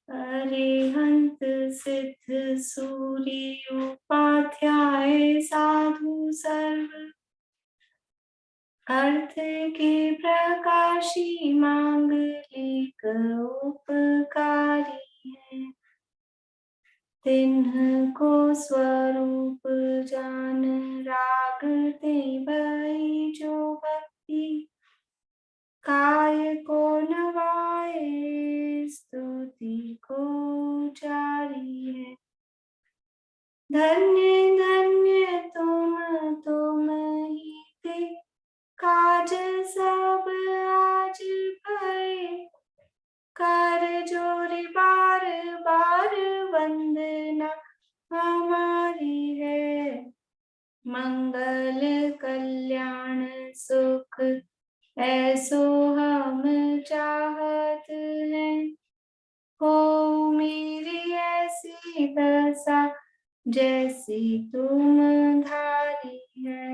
अरिहंत सिद्ध सूर्य उपाध्याय साधु सर्व अर्थ के प्रकाशी मांगलिक उपकारी है। तिन्ह को स्वरूप जान राग ते भई जो भक्ति काय को नवाए स्तुति को जारी है। धन्य धन्य तुम ही थे काज सब आज भय कर जोरी बार बार वंदना हमारी है। मंगल कल्याण सुख ऐसो हम चाहत हैं। हो मेरी ऐसी दशा जैसी तुम धारी है।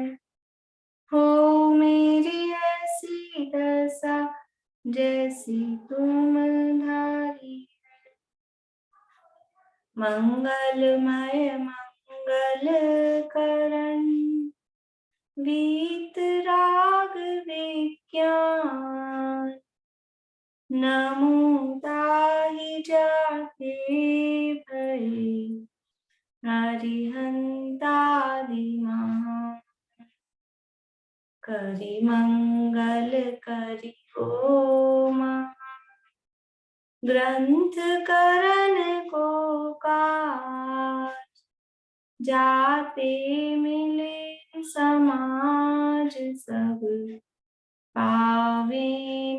हो मेरी ऐसी दशा जैसी तुम धारी है। मंगलमय मंगल करण वीत राग विज्ञान नमो ताहि जाके भई अरिहंतादि महान। करि मंगल करि हो महान ग्रंथ करण को काज जाते मिले समाज सब पावे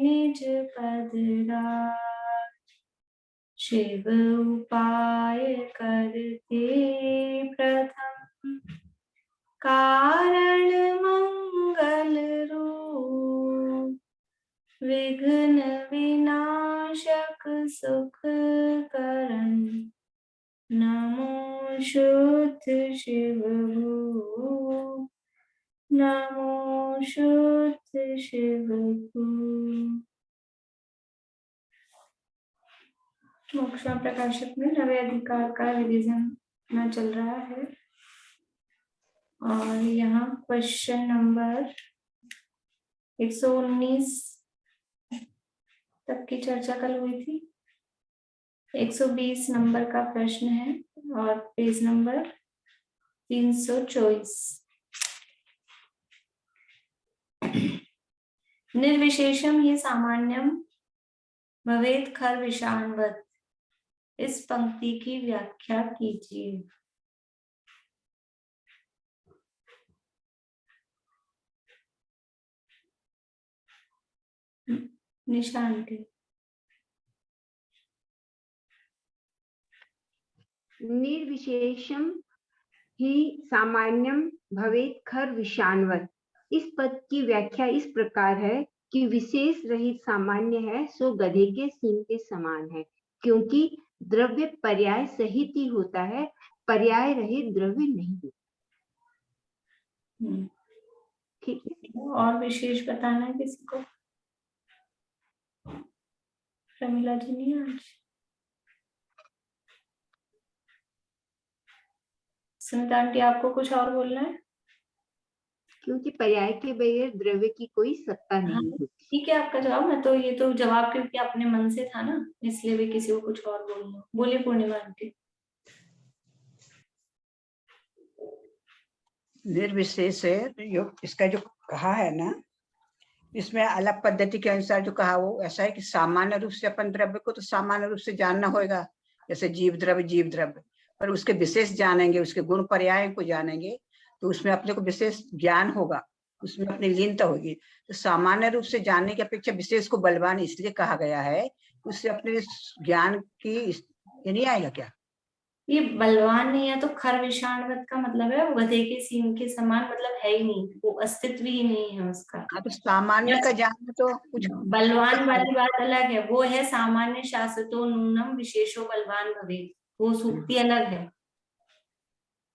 निज पद राज। शिव उपाय करते प्रथम कारण मंगल रूप विघ्न विनाशक सुख करण नमो शुद्ध शिव भूप नमो शुद्ध शिव भूप। मोक्षा प्रकाशक में नवे अधिकार का रिवीजन चल रहा है और यहाँ क्वेश्चन नंबर 119 तक की चर्चा कल हुई थी। 120 नंबर का प्रश्न है और पेज नंबर 324। निर्विशेषम ही सामान्यम भवेत खर विषाणवत। इस पंक्ति की व्याख्या कीजिए। निशान के निर्विशेषम ही सामान्यम भवेत खर विषाणवत। इस पद की व्याख्या इस प्रकार है कि विशेष रहित सामान्य है सो गधे के सींग के समान है, क्योंकि द्रव्य पर्याय सहित ही होता है, पर्याय रहित द्रव्य नहीं होता। ठीक है। और विशेष बताना है किसी को? प्रमिला जी नहीं आज। सुनीता आंटी आपको कुछ और बोलना है? क्योंकि पर्याय के बगैर द्रव्य की कोई सत्ता नहीं होती। ठीक है आपका जवाब। मैं तो ये तो जवाब क्योंकि अपने मन से था ना, इसलिए भी किसी को कुछ और बोलना। बोलिए पूर्णिमा आंटी। निर्विशेष है जो इसका जो कहा है ना, इसमें अलग पद्धति के अनुसार जो कहा वो ऐसा है कि सामान्य रूप से अपन द्रव्य को तो सामान्य रूप से जानना होगा, जैसे जीव द्रव्य, पर उसके विशेष जानेंगे, उसके गुण पर्याय को जानेंगे तो उसमें अपने को विशेष ज्ञान होगा, उसमें अपनी लीनता होगी। तो सामान्य रूप से जानने की अपेक्षा विशेष को बलवान इसलिए कहा गया है, उससे अपने ज्ञान की ये नहीं आएगा क्या? ये बलवान नहीं है तो खर विषाणवत का मतलब है वो गधे के सींग के समान, मतलब है ही नहीं, वो अस्तित्व ही नहीं है उसका। हाँ, तो सामान्य का ज्ञान तो कुछ बलवान वाली बात अलग है, वो है सामान्य शासतो नूनम विशेषो बलवान भवेत्। वो सूक्ति अलग है,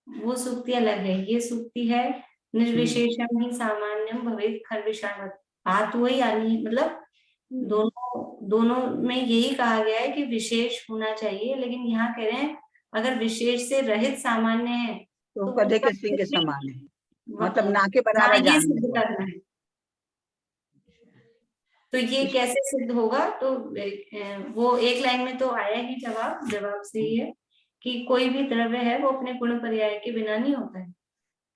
वो सूक्ति अलग है। ये सूक्ति है निर्विशेषम ही सामान्यम भवेत् खर विषाणवत। बात वही आनी, मतलब दोनों दोनों में यही कहा गया है कि विशेष होना चाहिए, लेकिन यहाँ कह रहे हैं अगर विशेष से रहित सामान्य है तो तो गधे उसका के सींग के समान है, मतलब हाँ, ना के बराबर ये जानने सिद्ध को। करना है। तो ये कैसे सिद्ध होगा? तो वो एक लाइन में तो आया ही जवाब, जवाब से ही है कि कोई भी द्रव्य है वो अपने गुण पर्याय के बिना नहीं होता है,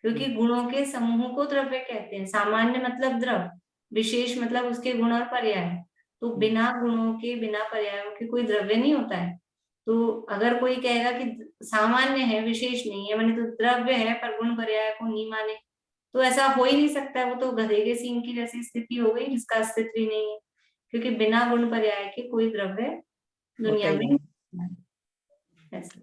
क्योंकि गुणों के समूह को द्रव्य कहते हैं। सामान्य मतलब द्रव, विशेष मतलब उसके गुण और पर्याय। तो बिना गुणों के, बिना पर्यायों के कोई द्रव्य नहीं होता है। तो अगर कोई कहेगा कि सामान्य है विशेष नहीं है, माने तो द्रव्य है पर गुण पर्याय को नहीं माने, तो ऐसा हो ही नहीं सकता। वो तो गधे के सींग की जैसी स्थिति हो गई जिसका अस्तित्व ही नहीं है, क्योंकि बिना गुण पर्याय के कोई द्रव्य दुनिया होता ही में नहीं। नहीं। ऐसा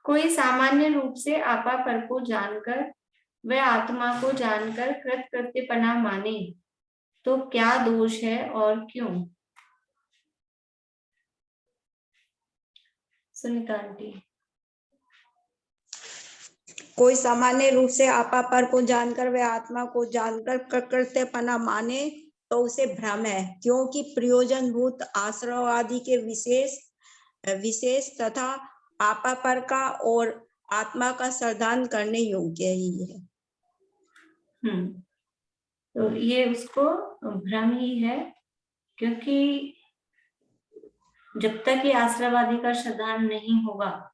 कोई सामान्य रूप से आपा पर को जानकर व आत्मा को जानकर कृत कृत्यपना माने तो क्या दोष है और क्यों? सुनीता आंटी। कोई सामान्य रूप से आपा पर को जानकर व आत्मा को जानकर कृत्यपना माने तो उसे भ्रम है, क्योंकि प्रयोजनभूत आश्रवादी के विशेष तथा आपा पर का और आत्मा का श्रद्धान करने योग्य ही है। तो ये उसको भ्रम ही है, क्योंकि जब तक ये आश्रवादी का श्रद्धान नहीं होगा,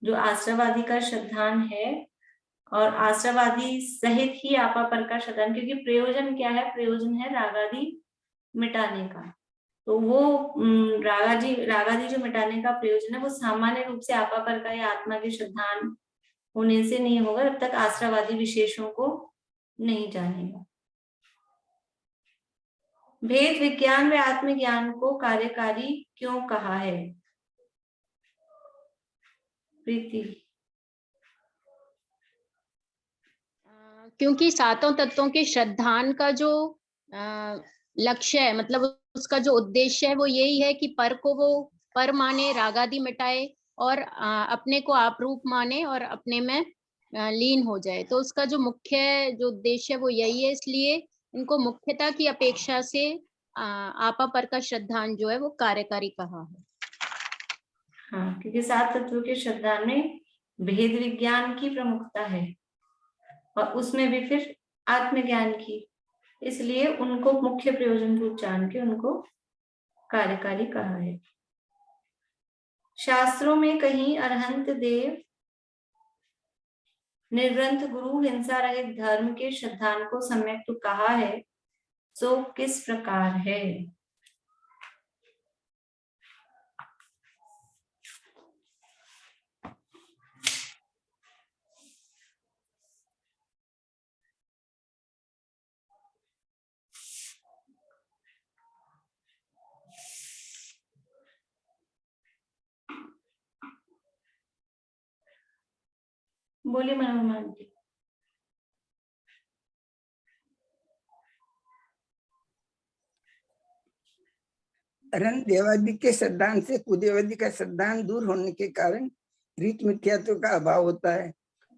जो आश्रवादी का श्रद्धान है और आश्रवादी सहित ही आपा पर का श्रद्धान, क्योंकि प्रयोजन क्या है? प्रयोजन है रागादि मिटाने का। तो वो रागादि जो मिटाने का प्रयोजन है वो सामान्य रूप से आपा पर का या आत्मा के श्रद्धान होने से नहीं होगा जब तक आश्रवादी विशेषों को नहीं जानेगा। भेद विज्ञान व आत्मज्ञान को कार्यकारी क्यों कहा है? प्रीति। क्योंकि सातों तत्वों के श्रद्धान का जो लक्ष्य है, मतलब उसका जो उद्देश्य है वो यही है कि पर को वो पर माने, रागादि मिटाए और अपने को आप रूप माने और अपने में लीन हो जाए। तो उसका जो मुख्य जो उद्देश्य है वो यही है, इसलिए इनको मुख्यता की अपेक्षा से आपा पर का श्रद्धान जो है वो कार्यकारी कहा है। हाँ, क्योंकि सात तत्वों के श्रद्धान में भेद विज्ञान की प्रमुखता है और उसमें भी फिर आत्मज्ञान की, इसलिए उनको मुख्य प्रयोजन रूप जान के उनको कार्यकारी कहा है। शास्त्रों में कहीं अरहंत देव निर्ग्रंथ गुरु हिंसा रहित धर्म के श्रद्धान को सम्यक तो कहा है, सो किस प्रकार है? बोलिए मनोरमा जी। अरहंत देवादि के श्रद्धान से कुदेवादि का श्रद्धान दूर होने के कारण रीत मिथ्यात्व का अभाव होता है।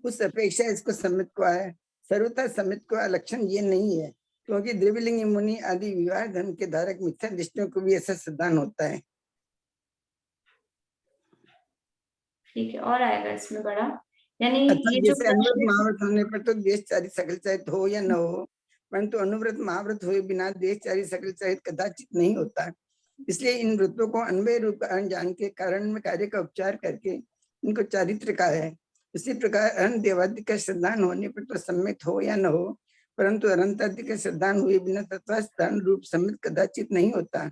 उस अपेक्षा इसको सम्मित को है। सर्वथा सम्मित को लक्षण ये नहीं है, क्योंकि द्रविलिंगी मुनि आदि विवाह धर्म के धारक मिथ्या दृष्टियों को भी ऐसा श्रद्धान होता है। ठीक है, और आएगा इसमें बड़ा, यानी ये जो जैसे अनुव्रत महाव्रत होने पर तो देशचारी सकल चारित हो या न हो, परंतु अनुव्रत महाव्रत हुए बिना देशचारी सकल चारित कदाचित नहीं होता। इसलिए इन व्रतों को अन्वय रूप कारण जान के कारण में कार्य का उपचार करके इनको चारित्र का है। इसी प्रकार अरहंत देवादि का श्रद्धान होने पर तो सम्मित हो या न हो, परंतु अरहंतादि के श्रद्धान हुए बिना तत्वास्थान रूप सम्मित कदाचित नहीं होता।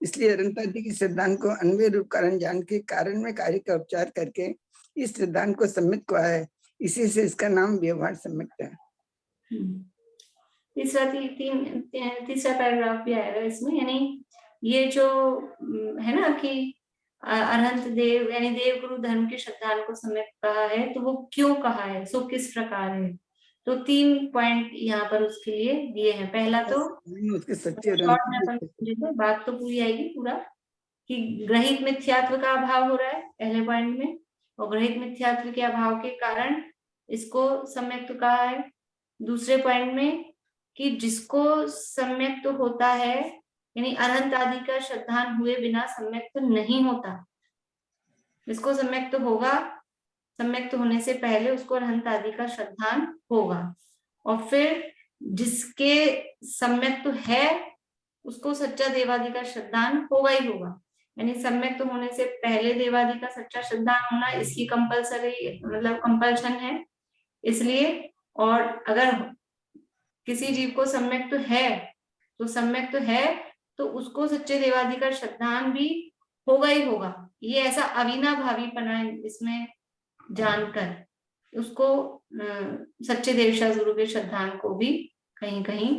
इसलिए अरहंतादि की श्रद्धान को अन्वय रूप कारण जान के कारण में कार्य का उपचार करके इस सिद्धांत को सम्मित को है। इसी से इसका नाम व्यवहार सम्मित है। तीसरा पैराग्राफ भी आएगा इसमें, यानी ये जो है ना कि अरहंत देव यानी देव गुरु धर्म के श्रद्धान को सम्यक कहा है, तो वो क्यों कहा है, सो किस प्रकार है। तो 3 पॉइंट यहाँ पर उसके लिए दिए हैं। पहला तो उसके सच्चे तो बात तो पूरी आएगी पूरा कि ग्रहित मिथ्यात्व का अभाव हो रहा है पहले पॉइंट में, और ग्रहित मिथ्यात्व के अभाव के कारण इसको सम्यक कहा है। दूसरे पॉइंट में कि जिसको सम्यक तो होता है, यानी अनंत आदि का श्रद्धान हुए बिना सम्यक तो नहीं होता। जिसको सम्यक तो होगा, सम्यक तो होने से पहले उसको अनंत आदि का श्रद्धान होगा, और फिर जिसके सम्यक तो है उसको सच्चा देवादि का श्रद्धान होगा ही होगा। यानी सम्यक तो होने से पहले देवादि का सच्चा श्रद्धान होना इसकी कंपलसरी, मतलब कंपल्शन है इसलिए। और अगर किसी जीव को सम्यक तो है, तो सम्यक तो है तो उसको सच्चे देवादि का श्रद्धान भी होगा ही होगा। ये ऐसा अविनाभावीपना इसमें जानकर उसको सच्चे देवशास्त्र गुरु के श्रद्धान को भी कहीं कहीं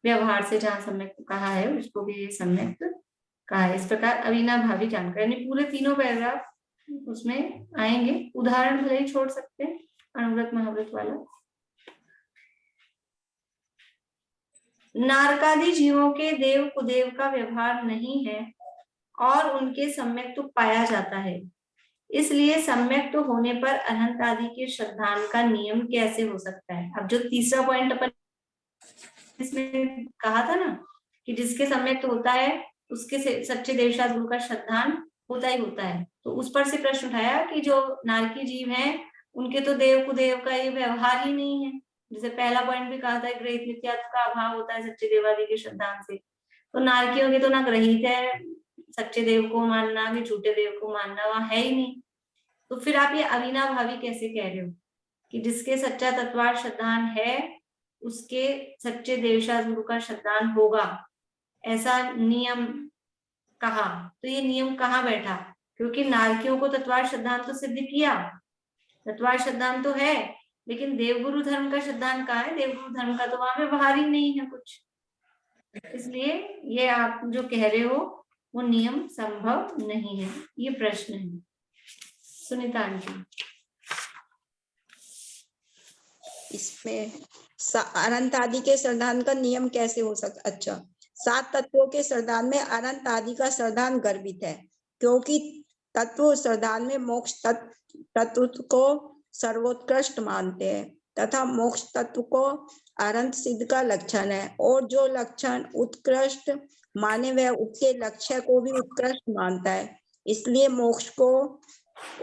व्यवहार से जहां सम्यक कहा है उसको भी ये सम्यक कहा है। इस प्रकार अविनाभावी जानकर, यानी पूरे तीनों पैराग्राफ उसमें आएंगे। उदाहरण भले ही छोड़ सकते हैं अनुव्रत महाव्रत वाला। नारकादि जीवों के देव कुदेव का व्यवहार नहीं है और उनके सम्यक तो पाया जाता है, इसलिए सम्यक तो होने पर अनंत आदि के श्रद्धान का नियम कैसे हो सकता है। अब जो तीसरा पॉइंट अपन इसमें कहा था ना कि जिसके सम्यक तो होता है उसके सच्चे देवशास्त्र गुरु का श्रद्धान होता ही होता है, तो उस पर से प्रश्न उठाया कि जो नारकी जीव हैं उनके तो देव कुदेव का ये व्यवहार ही नहीं है। जैसे पहला पॉइंट भी कहा था, ग्रहित मिथ्यात्व का अभाव होता है सच्चे देवादि के श्रद्धान से, तो नारकियों के तो ना ग्रहित है सच्चे देव को मानना कि झूठे देव को मानना, वहां है ही नहीं। तो फिर आप ये अविनाभावी कैसे कह रहे हो कि जिसके सच्चा तत्वार श्रद्धान है उसके सच्चे देवशास्त्र गुरु का श्रद्धान होगा, ऐसा नियम कहा। तो ये नियम कहाँ बैठा, क्योंकि नारकियों को तत्वार श्रद्धान तो सिद्ध किया, तत्वार श्रद्धान तो है, लेकिन देवगुरु धर्म का श्रद्धान कहाँ है। देवगुरु धर्म का तो वहां व्यवहार ही नहीं है कुछ, इसलिए ये आप जो कह रहे हो वो नियम संभव नहीं है। ये प्रश्न है। सुनीता आंटी, इसमें अनंत आदि के श्रद्धान का नियम कैसे हो सकता। अच्छा, 7 तत्वों के श्रद्धान में अनंत आदि का श्रद्धान गर्भित है, क्योंकि तत्व श्रद्धान में मोक्ष तत्व को सर्वोत्कृष्ट मानते हैं तथा मोक्ष तत्व को अनंत सिद्ध का लक्षण है, और जो लक्षण उत्कृष्ट माने वह उसके लक्ष्य को भी उत्कृष्ट मानता है। इसलिए मोक्ष को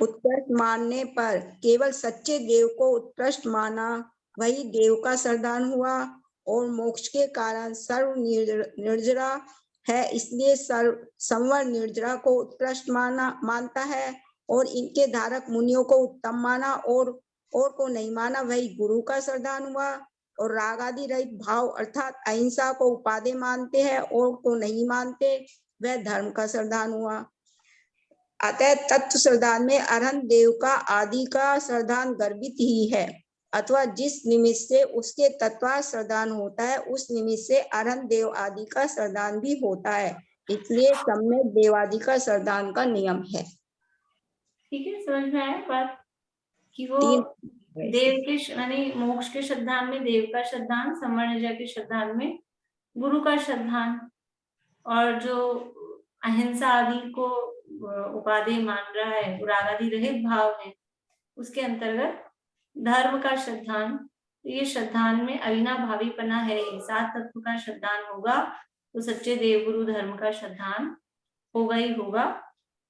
उत्कृष्ट मानने पर केवल सच्चे देव को उत्कृष्ट माना वही देव का श्रद्धान हुआ, और मोक्ष के कारण सर्व निर्जरा है, इसलिए संवर निर्जरा को उत्कृष्ट मानता है, और इनके धारक मुनियों को उत्तम माना और को नहीं माना वही गुरु का श्रद्धान हुआ। और राग आदि रहित भाव अर्थात अहिंसा को उपादेय मानते हैं और को नहीं मानते वह धर्म का श्रद्धान हुआ। अतः तत्व श्रद्धान में अरहंत देव का आदि का श्रद्धान गर्भित ही है, अथवा जिस निमित्त से उसके तत्वा श्रद्धान होता है उस निमित्त से अरहंत देव आदि का श्रद्धान भी होता है, इसलिए सम्यक देवादि का श्रद्धान का नियम है। ठीक है, समझ में आया बात कि वो देव के यानी मोक्ष के श्रद्धान में देव का श्रद्धान, समर्णजा के श्रद्धान में गुरु का श्रद्धान, और जो अहिंसा आदि को उपादेय मान रहा है, राग आदि रहित भाव है, उसके अंतर्गत धर्म का श्रद्धान। तो ये श्रद्धान में अविनाभावीपना है ही। 7 तत्व का श्रद्धान होगा तो सच्चे देवगुरु धर्म का श्रद्धान होगा ही होगा,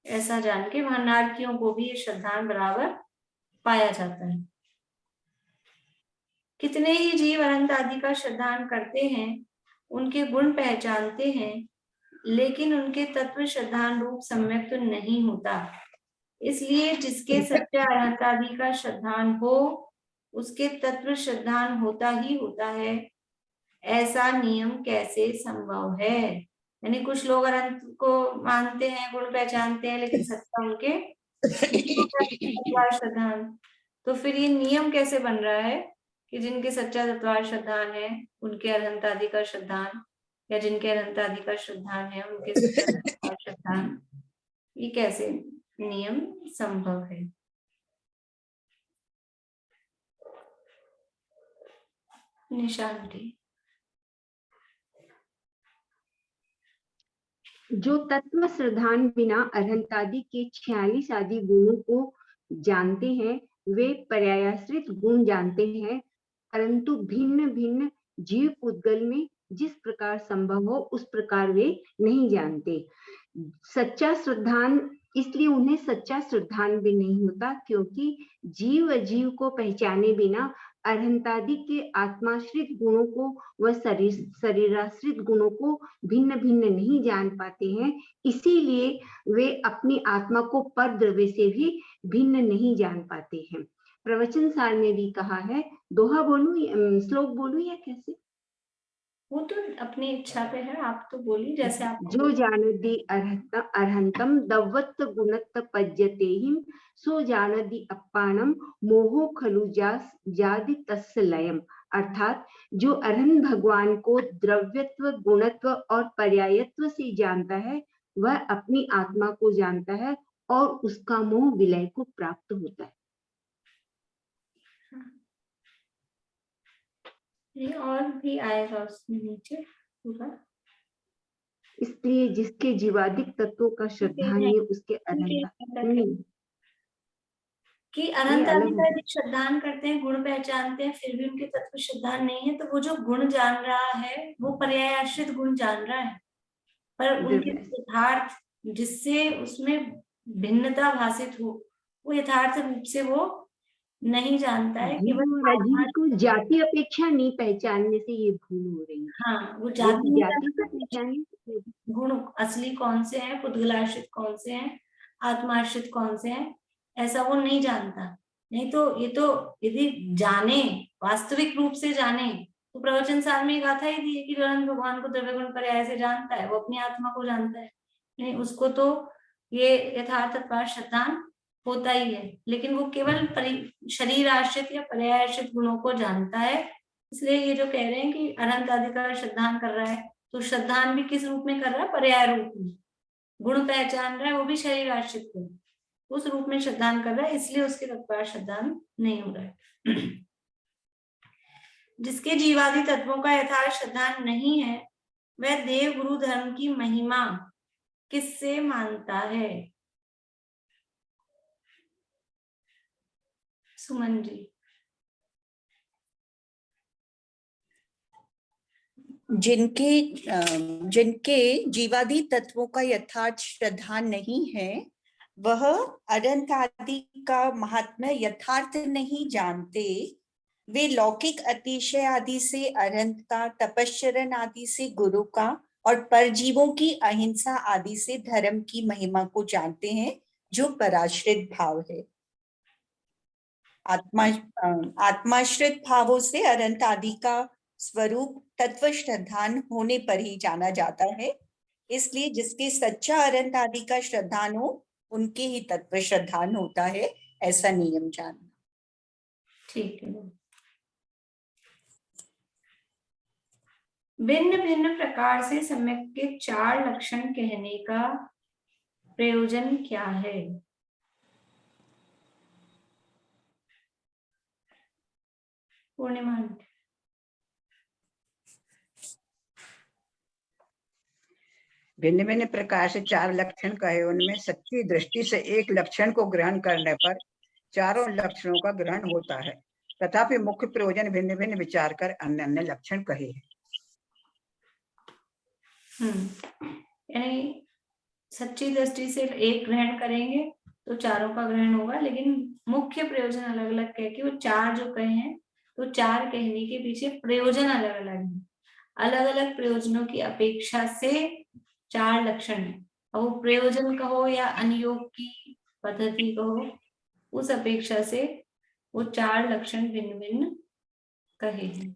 ऐसा जान के वहां नारकियों को भी ये श्रद्धान बराबर पाया जाता है। कितने ही जीव अनंत आदि का श्रद्धान करते हैं, उनके गुण पहचानते हैं, लेकिन उनके तत्व श्रद्धान रूप सम्यक तो नहीं होता। इसलिए जिसके सच्चा अनंत आदि का श्रद्धान हो उसके तत्व श्रद्धान होता ही होता है, ऐसा नियम कैसे संभव है। यानी कुछ लोग अनंत को मानते हैं, गुण पहचानते हैं, लेकिन सच्चा उनके श्रद्धान, तो फिर ये नियम कैसे बन रहा है कि जिनके सच्चा तत्वार श्रद्धान है उनके अनंत आदि का श्रद्धान, या जिनके अनंत आदि का श्रद्धान है उनके सच्चा तत्वार श्रद्धान, ये कैसे नियम संभव है। निशांति, जो तत्व श्रद्धान बिना अरहंतादि के 46 आदि गुणों को जानते हैं वे पर्यायाश्रित गुण जानते हैं, परंतु भिन्न भिन्न जीव पुद्गल में जिस प्रकार संभव हो उस प्रकार वे नहीं जानते। सच्चा श्रद्धान, इसलिए उन्हें सच्चा श्रद्धान भी नहीं होता, क्योंकि जीव अजीव को पहचाने बिना अरहंतादि के आत्माश्रित गुणों को व शरीराश्रित गुणों को भिन्न भिन्न नहीं जान पाते हैं। इसीलिए वे अपनी आत्मा को पर द्रव्य से भी भिन्न नहीं जान पाते हैं। प्रवचन सार में भी कहा है, दोहा बोलूं, श्लोक बोलूं या कैसे? वो तो अपनी इच्छा पे है, आप तो बोलिए जैसे आप। जो जानति अर्हंतम दवत्त गुणत्त पज्यतेहिं सो जानति अप्पाणम मोहो खलु जादि तस्य लयम। अर्थात जो अरहंत भगवान को द्रव्यत्व, गुणत्व और पर्यायत्व से जानता है, वह अपनी आत्मा को जानता है और उसका मोह विलय को प्राप्त होता है। ये और भी आएगा उसमें नीचे पूरा। इसलिए जिसके जीवादिक तत्वों का श्रद्धान्य उसके अरहंत कि अनंत आदि का यदि श्रद्धान करते हैं, गुण पहचानते हैं, फिर भी उनके तत्व श्रद्धान नहीं है, तो वो जो गुण जान रहा है वो पर्याय आश्रित गुण जान रहा है, पर उनके यथार्थ जिससे उसमें भिन्नता भाषित हो, वो यथार्थ रूप से वो नहीं जानता है। जीव को जाति अपेक्षा नहीं पहचानने से ये भूल हो रही है। हाँ, वो जाति को पहचानने, गुण असली कौन से हैं, पुद्गलाश्रित कौन से हैं, आत्माश्रित कौन से हैं, ऐसा वो नहीं जानता। नहीं तो ये तो यदि जाने, वास्तविक रूप से जाने, तो प्रवचन सार में एक गाथा ही दी है कि अनंत भगवान को द्रव्य गुण पर्याय से जानता है, वो अपनी आत्मा को जानता है। नहीं, उसको तो ये यथार्थ श्रद्धान होता ही है, लेकिन वो केवल शरीर आश्रित या पर्याय आश्रित गुणों को जानता है। इसलिए ये जो कह रहे हैं कि अनंत आदि का श्रद्धान कर रहा है, तो श्रद्धान भी किस रूप में कर रहा है? पर्याय रूप में। गुण पहचान रहा है, वो भी शरीर आश्रित गुण, उस रूप में श्रद्धान कर रहा है, इसलिए उसके तत्पर श्रद्धान नहीं हो रहा है। जिसके जीवादि तत्वों का यथार्थ श्रद्धान नहीं है, वह देव गुरु धर्म की महिमा किससे मानता है? सुमन जी। जिनके जीवादि तत्वों का यथार्थ श्रद्धान नहीं है, वह अनंत आदि का महात्म्य यथार्थ नहीं जानते। वे लौकिक अतिशय आदि से अनंत का, तपश्चरण आदि से गुरु का और परजीवों की अहिंसा आदि से धर्म की महिमा को जानते हैं, जो पराश्रित भाव है। आत्माश्रित भावों से अनंत आदि का स्वरूप तत्व श्रद्धान होने पर ही जाना जाता है। इसलिए जिसके सच्चा अनंत आदि का श्रद्धान हो, उनके ही तत्व श्रद्धान होता है, ऐसा नियम जानना। ठीक है। भिन्न भिन्न प्रकार से सम्यक के 4 लक्षण कहने का प्रयोजन क्या है? पूर्णिमा। भिन्न भिन्न प्रकार से 4 लक्षण कहे, उनमें सच्ची दृष्टि से एक लक्षण को ग्रहण करने पर चारों लक्षणों का ग्रहण होता है। तथापि मुख्य प्रयोजन भिन्न भिन्न विचार कर अन्य अन्य लक्षण कहे हैं। यानी सच्ची दृष्टि से एक ग्रहण करेंगे तो चारों का ग्रहण होगा, लेकिन मुख्य प्रयोजन अलग अलग कह के वो 4 जो कहे हैं, तो 4 कहने के पीछे प्रयोजन अलग अलग है। अलग अलग प्रयोजनों की अपेक्षा से 4 लक्षण है। अब वो प्रयोजन कहो या अनुयोग की पद्धति कहो, उस अपेक्षा से वो 4 लक्षण भिन्न भिन्न कहे हैं।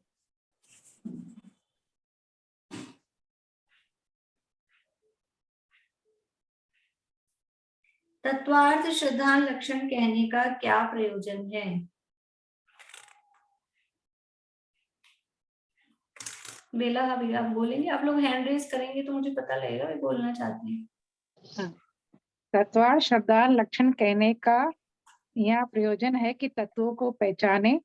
तत्वार्थ श्रद्धान लक्षण कहने का क्या प्रयोजन है? बेला हबीब, आप बोलेंगे? आप लोग हैंड रेज करेंगे तो मुझे पता लगेगा वे बोलना चाहते हैं। तत्वार्थ श्रद्धान लक्षण कहने का यह प्रयोजन है कि तत्वों को पहचाने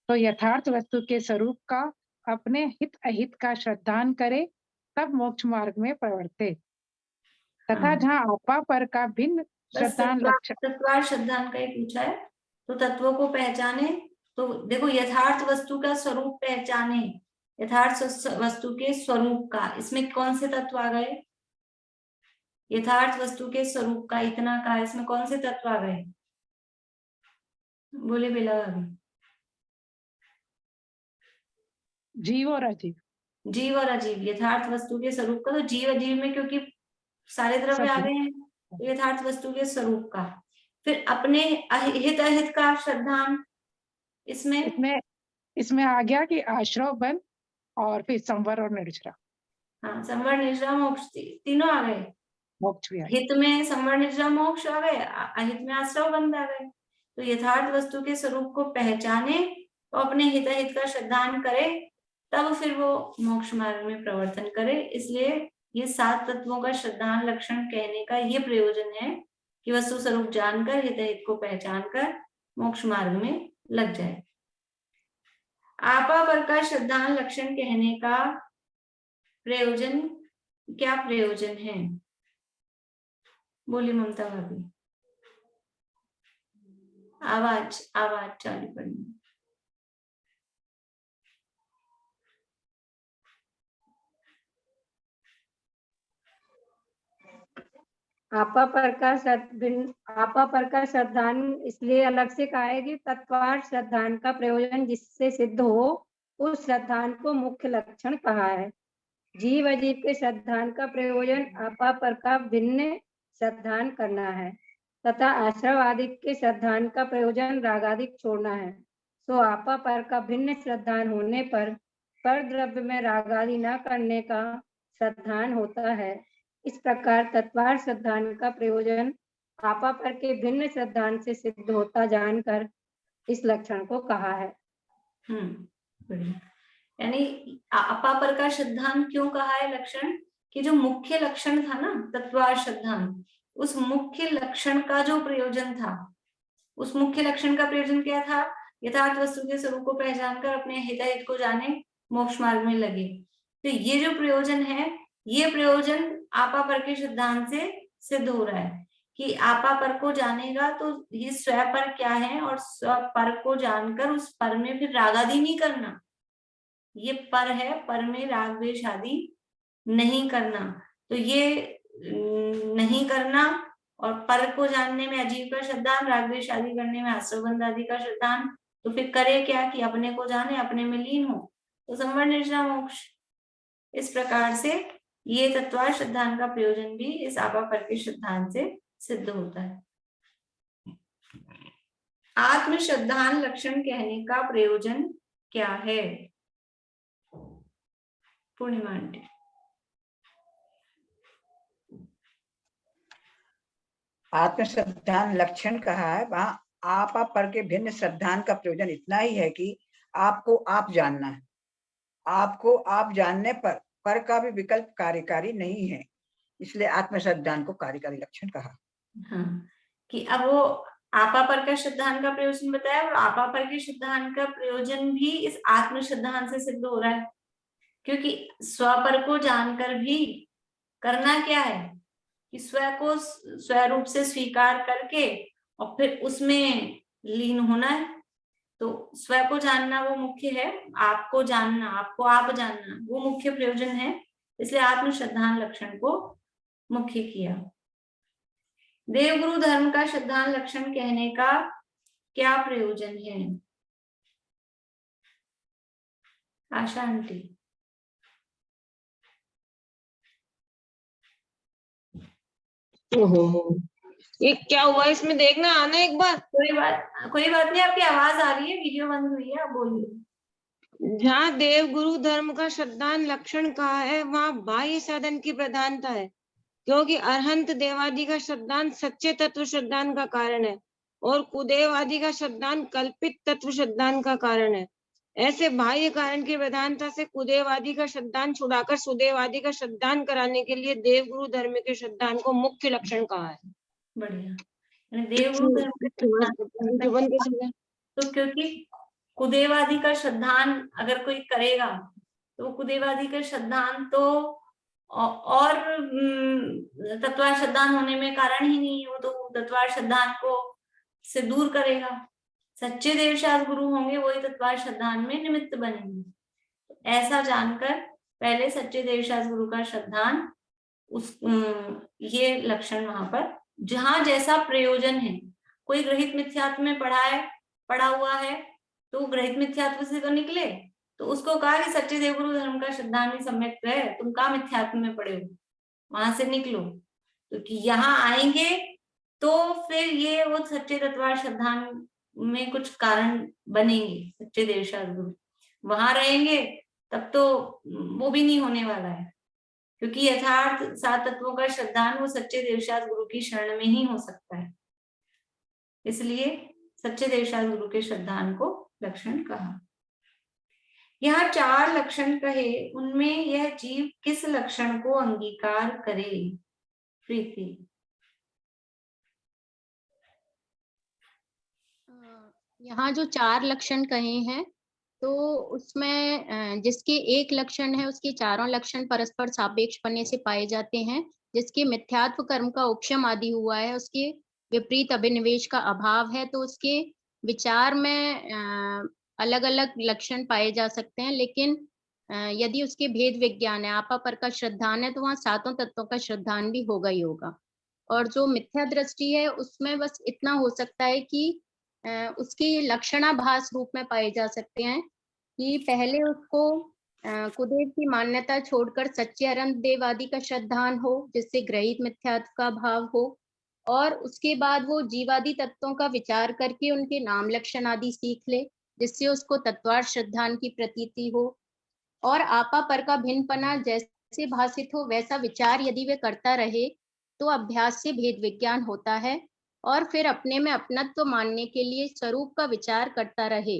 तो यथार्थ वस्तु के स्वरूप का अपने हित अहित का श्रद्धान करे, तब मोक्ष मार्ग में प्रवर्ते। तथा जहाँ आपा पर का भिन्न श्रद्धान लक्षण, तत्वार्थ श्रद्धान का ही पूछा है। तो तत्वों को पहचाने, तो देखो यथार्थ वस्तु का स्वरूप पहचाने, यथार्थ वस्तु के स्वरूप का, इसमें कौन से तत्व आ गए? यथार्थ वस्तु के स्वरूप का, इतना का, इसमें कौन से तत्व आ गए? बोले बेला भाभी। जीव और अजीव। जीव और अजीव, यथार्थ वस्तु के स्वरूप का, तो जीव अजीव में क्योंकि सारे द्रव्य आ गए हैं, तो यथार्थ वस्तु के स्वरूप का। फिर अपने हित अहित का श्रद्धान, इसमें आ गया कि आश्रव बल और फिर संवर और निर्जरा। हाँ, संवर निर्जरा मोक्ष तीनों आ गए। मोक्ष भी आ गया। हित में संवर निर्जरा मोक्ष आ गए, अहित में आश्रव बंध आ गए। तो यथार्थ वस्तु के स्वरूप को पहचाने तो अपने हित अहित का श्रद्धान करे, तब फिर वो मोक्ष मार्ग में प्रवर्तन करे। इसलिए ये 7 तत्वों का श्रद्धान लक्षण कहने का ये प्रयोजन है कि वस्तु स्वरूप जानकर हित अहित को पहचान कर मोक्ष मार्ग में लग जाए। आपा पर का श्रद्धान लक्षण कहने का प्रयोजन, क्या प्रयोजन है? बोली ममता भाभी। आवाज चालू करनी। आपा पर का श्रद्धान इसलिए अलग से कहा है कि तत्वार्थ श्रद्धान का प्रयोजन जिससे सिद्ध हो, उस श्रद्धान को मुख्य लक्षण कहा है। जीव अजीव के श्रद्धान का प्रयोजन आपा पर का भिन्न श्रद्धान करना है तथा आश्रव आदि के श्रद्धान का प्रयोजन रागादिक छोड़ना है। सो आपा पर का भिन्न श्रद्धान होने पर द्रव्य में रागादि न करने का श्रद्धान होता है। इस प्रकार तत्वार्थ श्रद्धान का प्रयोजन आपा पर के भिन्न श्रद्धान से सिद्ध होता जानकर इस लक्षण को कहा है। बढ़िया। यानी आपा पर का श्रद्धान क्यों कहा है लक्षण? कि जो मुख्य लक्षण था ना तत्वार्थ श्रद्धान, उस मुख्य लक्षण का जो प्रयोजन था, उस मुख्य लक्षण का प्रयोजन क्या था? यथार्थ वस्तु के स्वरूप को पहचान कर अपने हित अहित को जाने, मोक्ष मार्ग में लगे। तो ये जो प्रयोजन है, ये प्रयोजन आपा पर के सिद्धांत से सिद्ध हो रहा है कि आपा पर को जानेगा तो ये स्व पर क्या है, और स्व पर को जानकर उस पर में फिर रागादि नहीं करना। ये पर है, पर में राग द्वेष आदि नहीं करना। तो ये नहीं करना, और पर को जानने में अजीव का श्रद्धान, राग द्वेष आदि करने में आश्रवबंध आदि का श्रद्धान। तो फिर करे क्या कि अपने को जाने, अपने में लीन हो, तो संवर निर्जरा मोक्ष। इस प्रकार से ये तत्वार्थ श्रद्धान का प्रयोजन भी इस आपा पर के श्रद्धान से सिद्ध होता है। आत्म श्रद्धान लक्षण कहने का प्रयोजन क्या है? पूर्णिमा आंटी। आत्म श्रद्धान लक्षण कहा है, वहां आपा पर के भिन्न श्रद्धान का प्रयोजन इतना ही है कि आपको आप जानना है। आपको आप जानने पर का भी विकल्प कार्यकारी नहीं है, इसलिए आत्म श्रद्धान को कार्यकारी लक्षण कहा। हाँ, कि अब वो आपा पर का श्रद्धान का प्रयोजन बताया, और आपा पर के श्रद्धान का प्रयोजन भी इस आत्म श्रद्धान से सिद्ध हो रहा है। क्योंकि स्व पर को जानकर भी करना क्या है कि स्व को स्वरूप से स्वीकार करके और फिर उसमें लीन होना है। तो स्व को जानना वो मुख्य है, आपको जानना, आपको आप जानना वो मुख्य प्रयोजन है। इसलिए आत्म श्रद्धान लक्षण को मुख्य किया। देवगुरु धर्म का श्रद्धान लक्षण कहने का क्या प्रयोजन है? आशा आंटी। ये क्या हुआ इसमें, देखना आना एक बार। कोई बात नहीं, आपकी आवाज आ रही है, वीडियो बंद हुई है, आप बोलिए। जहाँ देव गुरु धर्म का श्रद्धान लक्षण कहा है, वहाँ बाह्य साधन की प्रधानता है, क्योंकि अरहंत देवादि का श्रद्धान सच्चे तत्व श्रद्धान का कारण है और कुदेव आदि का श्रद्धान कल्पित तत्व श्रद्धान का कारण है। ऐसे बाह्य कारण की प्रधानता से कुदेव आदि का श्रद्धान छुड़ाकर सुदेव आदि का श्रद्धान कराने के लिए देव गुरु धर्म के श्रद्धान को मुख्य लक्षण कहा है। बढ़िया। देवगुरु धर्म के तो क्योंकि कुदेवादि का श्रद्धान अगर कोई करेगा तो कुदेवादि का श्रद्धान तो और तत्वार्थ श्रद्धान होने में कारण ही नहीं है, वो तो तत्वार्थ श्रद्धान को से दूर करेगा। सच्चे देवशास्त्र गुरु होंगे वही तत्वार्थ श्रद्धान में निमित्त बनेंगे। ऐसा जानकर पहले सच्चे देवशास्त्र गुरु का श्रद्धान ये लक्षण वहां पर जहां जैसा प्रयोजन है, कोई ग्रहित मिथ्यात्व में पढ़ा हुआ है तो ग्रहित मिथ्यात्व से तो निकले, तो उसको कहा कि सच्चे देवगुरु धर्म का श्रद्धान भी सम्यक है, तुम कहाँ मिथ्यात्व में पड़े हो, वहां से निकलो। तो कि यहाँ आएंगे तो फिर ये वो सच्चे तत्वार श्रद्धान में कुछ कारण बनेंगे, सच्चे देवशास्त्र गुरु वहां रहेंगे तब तो वो भी नहीं होने वाला है, क्योंकि यथार्थ 7 तत्वों का श्रद्धान वो सच्चे देवशास्त्र गुरु की शरण में ही हो सकता है। इसलिए सच्चे देवशास्त्र गुरु के श्रद्धान को लक्षण कहा। यहाँ 4 लक्षण कहे, उनमें यह जीव किस लक्षण को अंगीकार करे? प्रीति। यहाँ जो 4 लक्षण कहे हैं तो उसमें जिसके एक लक्षण है उसके चारों लक्षण परस्पर सापेक्ष बनने से पाए जाते हैं। जिसके मिथ्यात्व कर्म का उपशम आदि हुआ है, उसके विपरीत अभिनिवेश का अभाव है, तो उसके विचार में अलग अलग लक्षण पाए जा सकते हैं। लेकिन यदि उसके भेद विज्ञान है, आपा पर का श्रद्धान है, तो वहाँ 7 तत्वों का श्रद्धान भी होगा ही होगा। और जो मिथ्या दृष्टि है उसमें बस इतना हो सकता है कि उसकी लक्षणाभास रूप में पाए जा सकते हैं कि पहले उसको कुदेव की मान्यता छोड़कर सच्चे अनंत देव आदि का श्रद्धान हो, जिससे ग्रहित मिथ्यात्व का भाव हो, और उसके बाद वो जीवादि तत्वों का विचार करके उनके नाम लक्षण आदि सीख ले, जिससे उसको तत्वार श्रद्धान की प्रतीति हो। और आपा पर का भिन्नपना जैसे भाषित हो वैसा विचार यदि वे करता रहे तो अभ्यास से भेद विज्ञान होता है, और फिर अपने में अपनत्व मानने के लिए स्वरूप का विचार करता रहे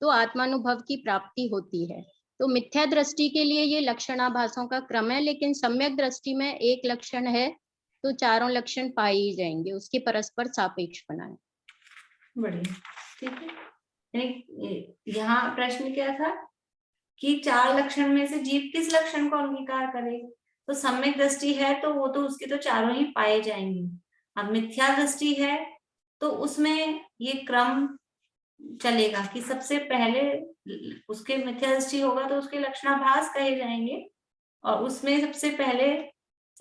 तो आत्मानुभव की प्राप्ति होती है। तो मिथ्या दृष्टि के लिए ये लक्षणाभासों का क्रम है, लेकिन सम्यक दृष्टि में एक लक्षण है तो चारों लक्षण पाए ही जाएंगे, उसके परस्पर सापेक्ष बनाए। बढ़िया, ठीक है। यहाँ प्रश्न क्या था कि 4 लक्षण में से जीव किस लक्षण को अंगीकार करे? तो सम्यक दृष्टि है तो वो तो उसके तो चारों ही पाए जाएंगे। अब मिथ्या दृष्टि है तो उसमें ये क्रम चलेगा कि सबसे पहले उसके मिथ्या दृष्टि होगा तो उसके लक्षणाभास कहे जाएंगे, और उसमें सबसे पहले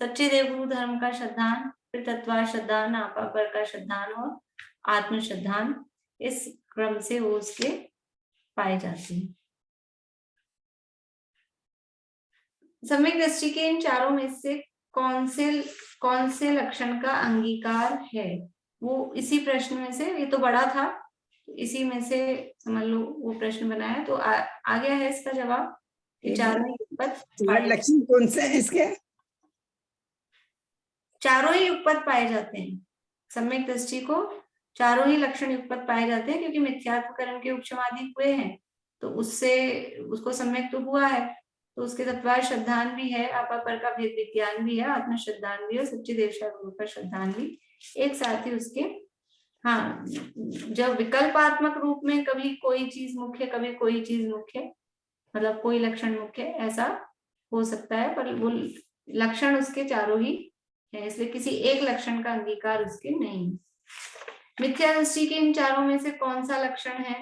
सच्चे देवगुरु धर्म का श्रद्धान, फिर तत्वार श्रद्धान, आपा पर का श्रद्धान और आत्म श्रद्धान, इस क्रम से वो उसके पाए जाते हैं। सम्यक दृष्टि के इन चारों में से कौन से लक्षण का अंगीकार है? वो इसी प्रश्न में से, ये तो बड़ा था, इसी में से समझ लो वो प्रश्न बनाया तो आ गया है इसका जवाब कि चारों ही लक्षण कौन से हैं इसके? चारों ही युगपत पाए जाते हैं। सम्यक दृष्टि को चारों ही लक्षण युगपत पाए जाते हैं, क्योंकि मिथ्यात्व कर्म के उपशमादि हुए हैं तो उससे उसको सम्यक तो हुआ है, तो उसके तत्वार श्रद्धान भी है, आपा पर का भेद विज्ञान भी है, आत्म श्रद्धान भी है, सच्चे देवशास्त्र गुरु का श्रद्धान भी एक साथ ही उसके। हाँ, जब विकल्पात्मक रूप में कभी कोई चीज मुख्य, कभी कोई चीज मुख्य, मतलब कोई लक्षण मुख्य, ऐसा हो सकता है, पर वो लक्षण उसके चारों ही है, इसलिए किसी एक लक्षण का अंगीकार उसके नहीं। मिथ्या दृष्टि के इन चारों में से कौन सा लक्षण है?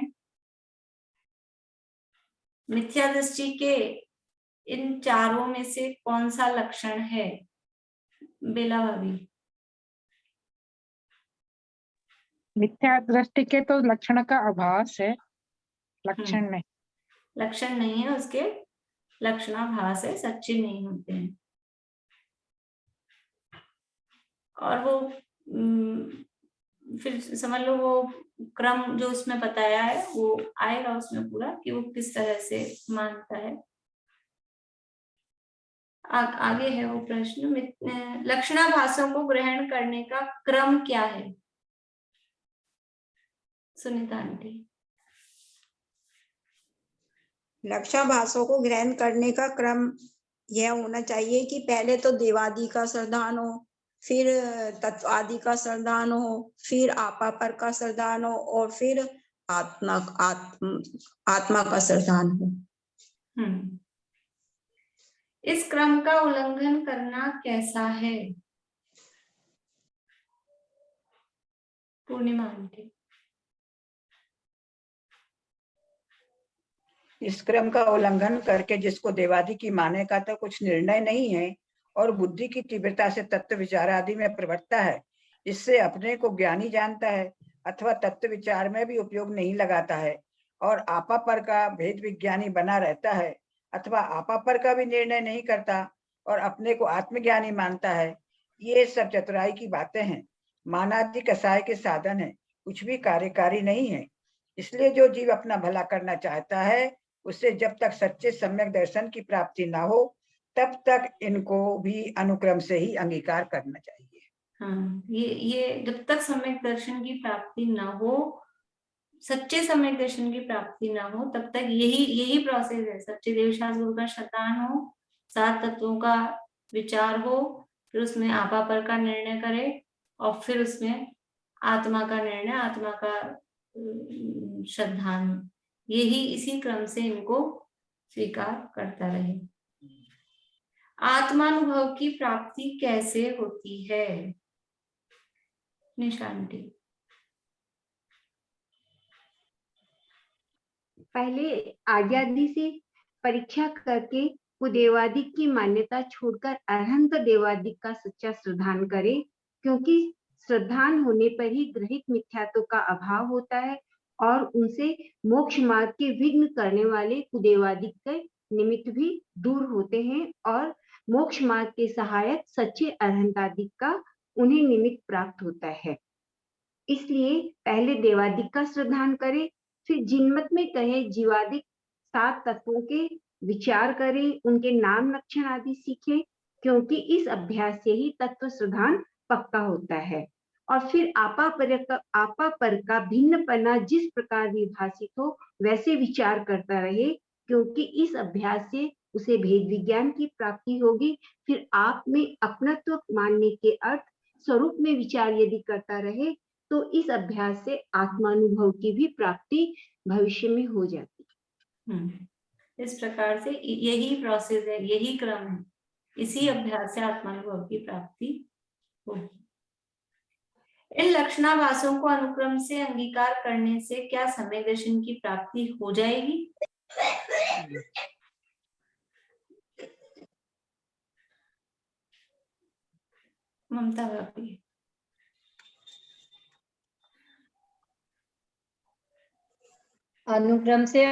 मिथ्या दृष्टि के इन चारों में से कौन सा लक्षण है? बेला भाभी। मिथ्या दृष्टि के तो लक्षण का आभास है, लक्षण नहीं। लक्षण नहीं है उसके, लक्षणाभास है, सच्चे नहीं होते हैं। और वो फिर समझ लो वो क्रम जो उसमें बताया है वो आएगा उसमें पूरा कि वो किस तरह से मानता है। आगे है वो प्रश्न, लक्षणाभासों को ग्रहण करने का क्रम क्या है? सुनीता आंटी। लक्षणाभासों को ग्रहण करने का क्रम यह होना चाहिए कि पहले तो देवादि का श्रद्धान हो, फिर तत्व आदि का श्रद्धान हो, फिर आपा पर का श्रद्धान हो, और फिर आत्मा का श्रद्धान हो। इस क्रम का उल्लंघन करना कैसा है? पूर्णिमा आंटी। इस क्रम का उल्लंघन करके जिसको देवादि की माने का तो कुछ निर्णय नहीं है और बुद्धि की तीव्रता से तत्व विचार आदि में प्रवृत्ता है, इससे अपने को ज्ञानी जानता है अथवा तत्व विचार में भी उपयोग नहीं लगाता है और आपा पर का भेद विज्ञानी बना रहता है अथवा आपा पर का भी निर्णय नहीं करता और अपने को आत्मज्ञानी मानता है, ये सब चतुराई की बातें हैं, मानादि कसाय के साधन है, कुछ भी कार्यकारी नहीं है। इसलिए जो जीव अपना भला करना चाहता है उससे जब तक सच्चे सम्यक दर्शन की प्राप्ति ना हो तब तक इनको भी अनुक्रम से ही अंगीकार करना चाहिए। हाँ, ये जब तक सम्यक दर्शन की प्राप्ति ना हो, सच्चे सम्यक दर्शन की प्राप्ति ना हो, तब तक यही प्रोसेस है। सच्चे देवशास्त्र गुरु का शतान हो, 7 तत्वों का विचार हो, फिर उसमें आपा पर का निर्णय करे और फिर उसमें आत्मा का निर्णय, आत्मा का श्रद्धान, यही इसी क्रम से इनको स्वीकार करता रहे। आत्मानुभव की प्राप्ति कैसे होती है? निशांति। पहले आज्ञादि से परीक्षा करके कुदेवादि की मान्यता छोड़कर अरहंत देवादि का सच्चा श्रद्धान करे, क्योंकि श्रद्धान होने पर ही ग्रहित मिथ्यात्व का अभाव होता है और उनसे मोक्ष मार्ग के विघ्न करने वाले कुदेवादि के निमित्त भी दूर होते हैं और मोक्ष मार्ग के सहायक सच्चे अरहंतादि का उन्हें निमित्त प्राप्त होता है। इसलिए पहले देवादि का श्रद्धान करे, फिर जिनमत में कहे जीवादिक 7 तत्वों के विचार करें, उनके नाम लक्षण आदि सीखे, क्योंकि इस अभ्यास से ही तत्व श्रद्धान पक्का होता है। और फिर आपा पर का भिन्नपना जिस प्रकार विभाषित हो वैसे विचार करता रहे, क्योंकि इस अभ्यास से उसे भेद विज्ञान की प्राप्ति होगी। फिर आप में अपनत्व मानने के अर्थ स्वरूप में विचार यदि करता रहे तो इस अभ्यास से आत्मानुभव की भी प्राप्ति भविष्य में हो जाती है। इस प्रकार से यही प्रोसेस है, यही क्रम है, इसी अभ्यास से आत्मानुभव की प्राप्ति होगी। इन लक्षणाभासों को अनुक्रम से अंगीकार करने से क्या सम्यक दर्शन की प्राप्ति हो जाएगी? ममता भाभी। अनुक्रम से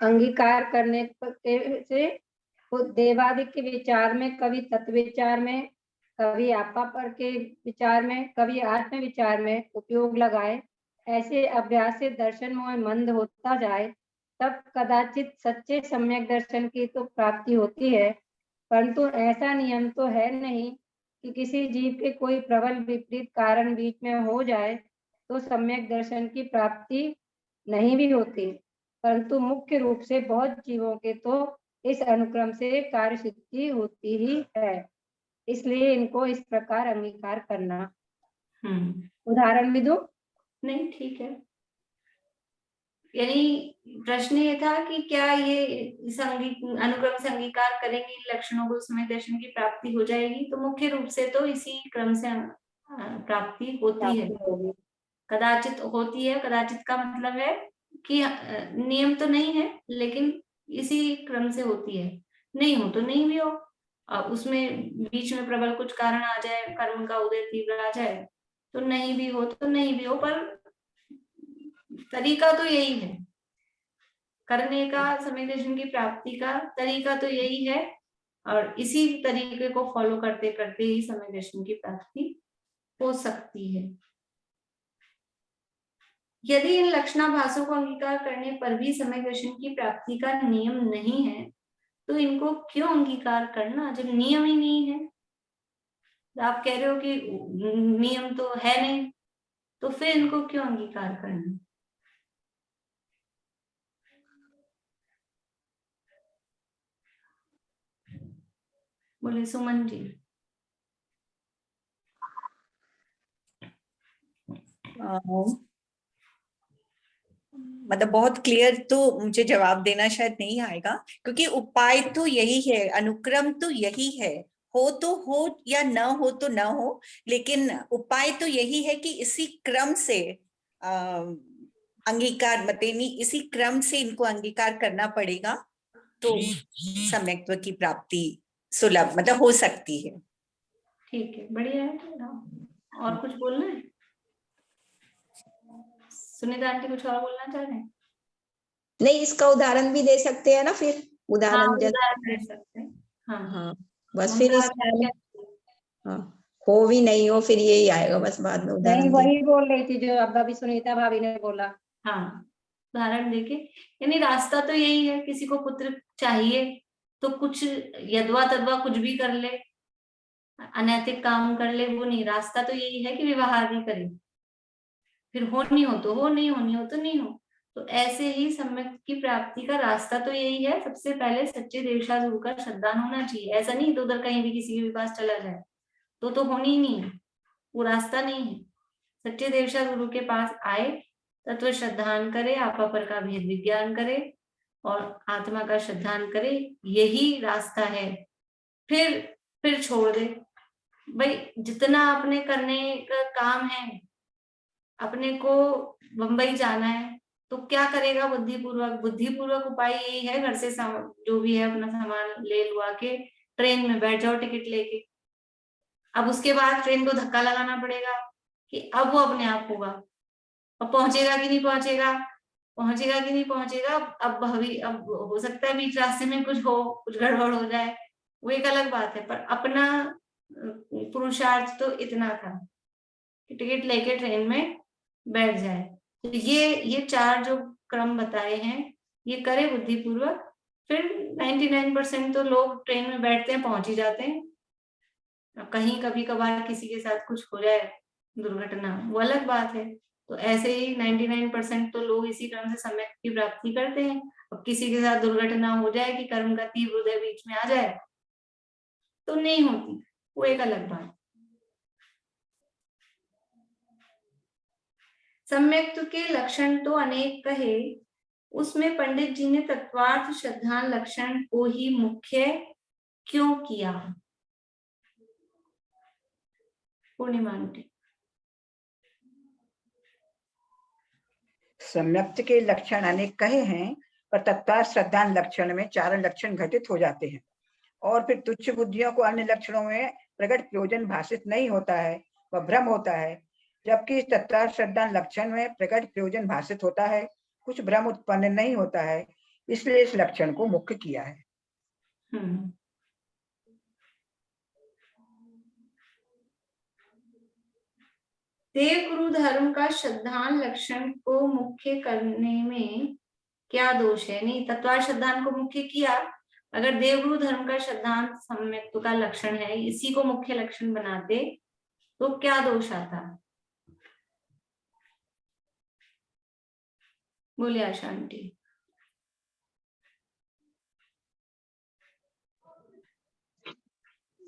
अंगीकार करने से देवादि के विचार में, कभी तत्व विचार में, कभी आपा पर के विचार में, कभी आत्म विचार में उपयोग लगाए, ऐसे अभ्यास से दर्शन मोह मंद होता जाए, तब कदाचित सच्चे सम्यक दर्शन की तो प्राप्ति होती है, परंतु ऐसा नियम तो है नहीं कि किसी जीव के कोई प्रबल विपरीत कारण बीच में हो जाए तो सम्यक दर्शन की प्राप्ति नहीं भी होती, परंतु मुख्य रूप से बहुत जीवों के तो इस अनुक्रम से कार्य सिद्धि होती ही है। इसलिए इनको इस प्रकार अंगीकार करना। उदाहरण भी दो? नहीं, ठीक है। यानी प्रश्न ये था कि क्या ये इस अनुक्रम से अंगीकार करेंगे इन लक्षणों को, सम्यक दर्शन की प्राप्ति हो जाएगी? तो मुख्य रूप से तो इसी क्रम से प्राप्ति होती है। कदाचित होती है, कदाचित का मतलब है कि नियम तो नहीं है लेकिन इसी क्रम से होती है। नहीं हो तो नहीं भी हो, उसमें बीच में प्रबल कुछ कारण आ जाए, कर्म का उदय तीव्र आ जाए तो नहीं भी हो तो नहीं भी हो, पर तरीका तो यही है करने का। सम्यक दर्शन की प्राप्ति का तरीका तो यही है और इसी तरीके को फॉलो करते करते ही सम्यक दर्शन की प्राप्ति हो सकती है। यदि इन लक्षणाभासों को अंगीकार करने पर भी सम्यक दर्शन की प्राप्ति का नियम नहीं है तो इनको क्यों अंगीकार करना जब नियम ही नहीं है? आप कह रहे हो कि नियम तो है नहीं, तो फिर इनको क्यों अंगीकार करना? बोले सुमन जी। मतलब बहुत क्लियर तो मुझे जवाब देना शायद नहीं आएगा, क्योंकि उपाय तो यही है, अनुक्रम तो यही है, हो तो हो या न हो तो न हो, लेकिन उपाय तो यही है कि इसी क्रम से अंगीकार मतेनी, इसी क्रम से इनको अंगीकार करना पड़ेगा, तो सम्यक्त्व की प्राप्ति सुलभ मतलब हो सकती है। ठीक है, बढ़िया है। और कुछ बोलना है? सुनीता आंटी कुछ और बोलना चाह रहे हैं? नहीं, इसका उदाहरण भी दे सकते हैं ना, फिर हाँ, उदाहरण उदाहरण दे सकते हैं। हाँ, हाँ, बस फिर ममता इसका क्या क्या? हाँ, हो भी नहीं हो फिर यही आएगा, बस बाद में नहीं, उदाहरण दे। वही बोल रही थी जो अब अभी सुनीता भाभी ने बोला। हाँ, उदाहरण देके, यानी रास्ता तो यही है, किसी को पुत्र चाहिए तो कुछ यदवा तदवा कुछ भी कर ले, अनैतिक काम कर ले, वो नहीं, रास्ता तो यही है कि विवाह आदि करे, फिर होनी हो तो हो, नहीं होनी हो तो नहीं हो। तो ऐसे ही सम्यक की प्राप्ति का रास्ता तो यही है, सबसे पहले सच्चे देवशा गुरु का श्रद्धान होना चाहिए। ऐसा नहीं तो उधर कहीं भी किसी के भी पास चला जाए तो होनी ही नहीं है, वो रास्ता नहीं है। सच्चे देवशा गुरु के पास आए, तत्व श्रद्धान करे, आपा पर का भेद विज्ञान करे और आत्मा का श्रद्धान करे, यही रास्ता है। फिर छोड़ दे भाई, जितना अपने करने का काम है, अपने को बंबई जाना है तो क्या करेगा? बुद्धिपूर्वक उपाय यही है, घर से जो भी है अपना सामान ले लुआ के ट्रेन में बैठ जाओ टिकट लेके। अब उसके बाद ट्रेन को धक्का लगाना पड़ेगा कि अब वो अपने आप होगा, अब पहुंचेगा कि नहीं पहुंचेगा, पहुंचेगा कि नहीं पहुंचेगा। अब हो सकता है बीच रास्ते में कुछ गड़बड़ हो जाए, वो एक अलग बात है, पर अपना पुरुषार्थ तो इतना था कि टिकट लेके ट्रेन में बैठ जाए। तो ये चार जो क्रम बताए हैं, ये करे बुद्धिपूर्वक, फिर 99% तो लोग ट्रेन में बैठते हैं, पहुंच ही जाते हैं। कहीं कभी कभार किसी के साथ कुछ हो जाए दुर्घटना, वो अलग बात है। तो ऐसे ही 99% तो लोग इसी क्रम से सम्यक की प्राप्ति करते हैं। अब किसी के साथ दुर्घटना हो जाए कि कर्म का तीव्र उदय बीच में आ जाए तो नहीं होती, वो एक अलग बात। सम्यक्त्व के लक्षण तो अनेक कहे, उसमें पंडित जी ने तत्वार्थ श्रद्धान लक्षण को ही मुख्य क्यों किया? पूर्णिमा आंटी। सम्यक्त के लक्षण अनेक कहे हैं, पर तत्वार्थ श्रद्धान लक्षण में चार लक्षण घटित हो जाते हैं और फिर तुच्छ बुद्धियों को अन्य लक्षणों में प्रकट प्रयोजन भाषित नहीं होता है, वह भ्रम होता है। जबकि इस तत्वार्थ श्रद्धान लक्षण में प्रकट प्रयोजन भाषित होता है, कुछ भ्रम उत्पन्न नहीं होता है, इसलिए इस लक्षण को मुख्य किया है। देव गुरु धर्म का श्रद्धान लक्षण को मुख्य करने में क्या दोष है? नहीं, तत्वार्थ श्रद्धान को मुख्य किया, अगर देवगुरु धर्म का श्रद्धांत सम्यक्त्व का लक्षण है, इसी को मुख्य लक्षण बनाते तो क्या दोष आता? बोलिए आशा आंटी।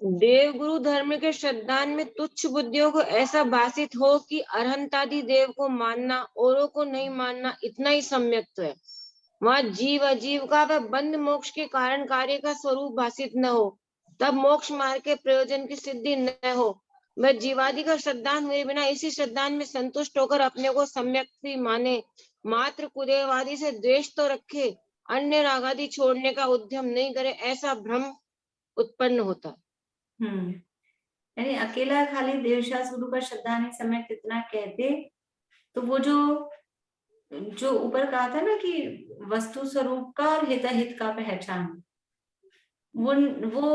देवगुरु धर्म के श्रद्धान में तुच्छ बुद्धियों को ऐसा भाषित हो कि अरहंतादि देव को मानना, औरों को नहीं मानना, इतना ही सम्यक्त्व है। वहाँ जीव अजीव का व बंध मोक्ष के कारण कार्य का स्वरूप भाषित न हो, तब मोक्ष मार्ग के प्रयोजन की सिद्धि न हो। वह जीवादि का श्रद्धान हुए बिना इसी श्रद्धान में संतुष्ट होकर अपने को सम्यक्ति माने, मात्र कुदेवादि से द्वेष तो रखे, अन्य रागादि छोड़ने का उद्यम नहीं करे, ऐसा भ्रम उत्पन्न होता। यानी अकेला खाली देवशास गुरु का श्रद्धान समय कितना कहते तो वो जो ऊपर कहा था ना कि वस्तु स्वरूप का और हितहित का पहचान, वो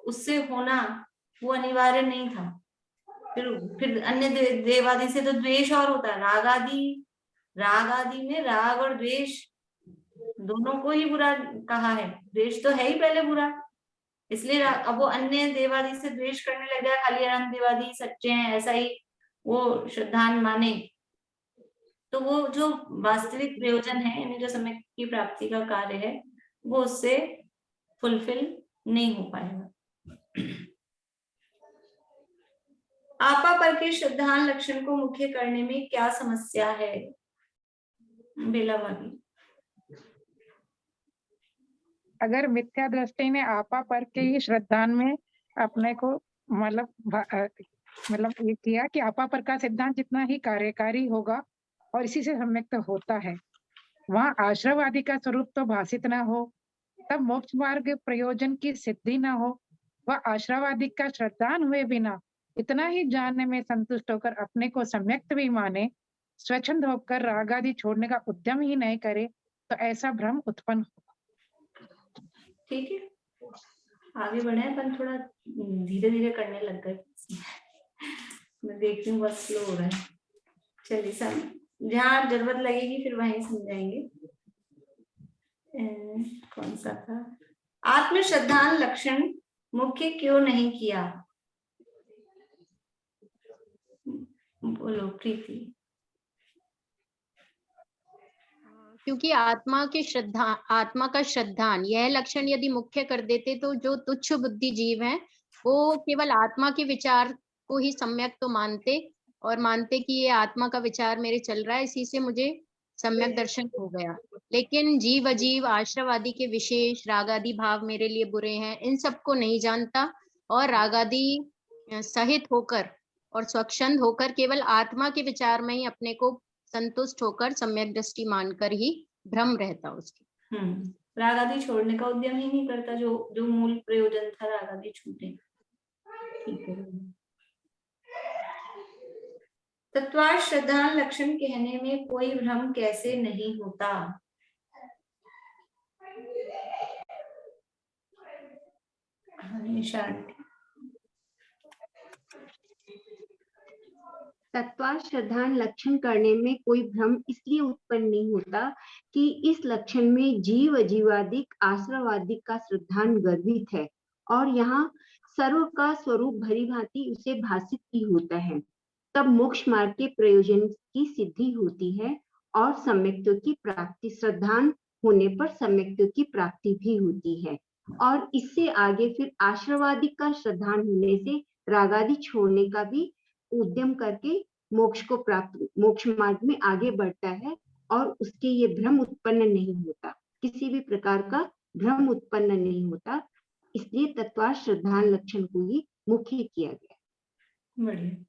उससे होना वो अनिवार्य नहीं था। फिर अन्य देवादि से तो द्वेष और होता है। राग आदि में राग और द्वेष दोनों को ही बुरा कहा है, द्वेष तो है ही पहले बुरा, इसलिए अब वो अन्य देवादि से द्वेष करने लग गया, खाली अनंत देवादि सच्चे हैं ऐसा ही वो श्रद्धान माने, तो वो जो वास्तविक प्रयोजन है, यानी जो समय की प्राप्ति का कार्य है, वो उससे फुलफिल नहीं हो पाएगा। आपा पर के श्रद्धान लक्षण को मुख्य करने में क्या समस्या है? बेला भाभी। अगर मिथ्या दृष्टि ने आपा पर के ही श्रद्धान में अपने को मतलब ये किया कि आपा पर का सिद्धांत जितना ही कार्यकारी होगा और इसी से सम्यक्त होता है। वहाँ आश्रव आदि का स्वरूप तो भाषित न हो, तब मोक्ष मार्ग प्रयोजन की सिद्धि न हो। वह आश्रव आदि का श्रद्धान हुए बिना इतना ही जानने में संतुष्ट होकर अपने को सम्यक्त भी माने, स्वच्छंद होकर राग आदि छोड़ने का उद्यम ही नहीं करे, तो ऐसा भ्रम उत्पन्न होगा। ठीक है, आगे बढ़े, अपन थोड़ा धीरे धीरे करने लग गए। मैं देख रही हूँ बहुत स्लो हो रहा है। चलिए, सब जहाँ जरूरत लगेगी फिर वहीं समझाएंगे। कौन सा था? आत्मश्रद्धान लक्षण मुख्य क्यों नहीं किया? बोलो प्रीति। क्योंकि आत्मा का श्रद्धान यह लक्षण यदि मुख्य कर देते तो जो तुच्छ बुद्धि जीव हैं वो केवल आत्मा के विचार को ही सम्यक तो मानते, और मानते कि ये आत्मा का विचार मेरे चल रहा है, इसी से मुझे सम्यक दर्शन हो गया। लेकिन जीव अजीव आश्रव आदि के विशेष रागादि भाव मेरे लिए बुरे हैं, इन सबको नहीं जानता और रागादि सहित होकर और स्वच्छंद होकर केवल आत्मा के विचार में ही अपने को संतुष्ट होकर सम्यक दृष्टि मानकर ही भ्रम रहता उसकी। राग आदि छोड़ने का उद्यम ही नहीं करता, जो मूल प्रयोजन था राग आदि छूटे। ठीक है। तत्वार्थ श्रद्धान लक्षण कहने में कोई भ्रम कैसे नहीं होता? शांति। तत्वार्थ श्रद्धान लक्षण करने में कोई भ्रम इसलिए उत्पन्न नहीं होता कि इस लक्षण में जीव अजीवादिक आश्रवादिक का श्रद्धान गर्भित है और यहाँ सर्व का स्वरूप भली भांति उसे भाषित ही होता है। तब मोक्ष मार्ग के प्रयोजन की सिद्धि होती है और सम्यक्त्व की प्राप्ति, श्रद्धान होने पर सम्यक्त्व की प्राप्ति भी होती है। और इससे आगे फिर आश्रवादिक का श्रद्धान होने से रागादि छोड़ने का भी उद्यम करके मोक्ष को प्राप्त, मोक्ष मार्ग में आगे बढ़ता है और उसके ये भ्रम उत्पन्न नहीं होता, किसी भी प्रकार का भ्रम उत्पन्न नहीं होता। इसलिए तत्वार्थ श्रद्धान लक्षण को ही मुख्य किया गया। बढ़िया।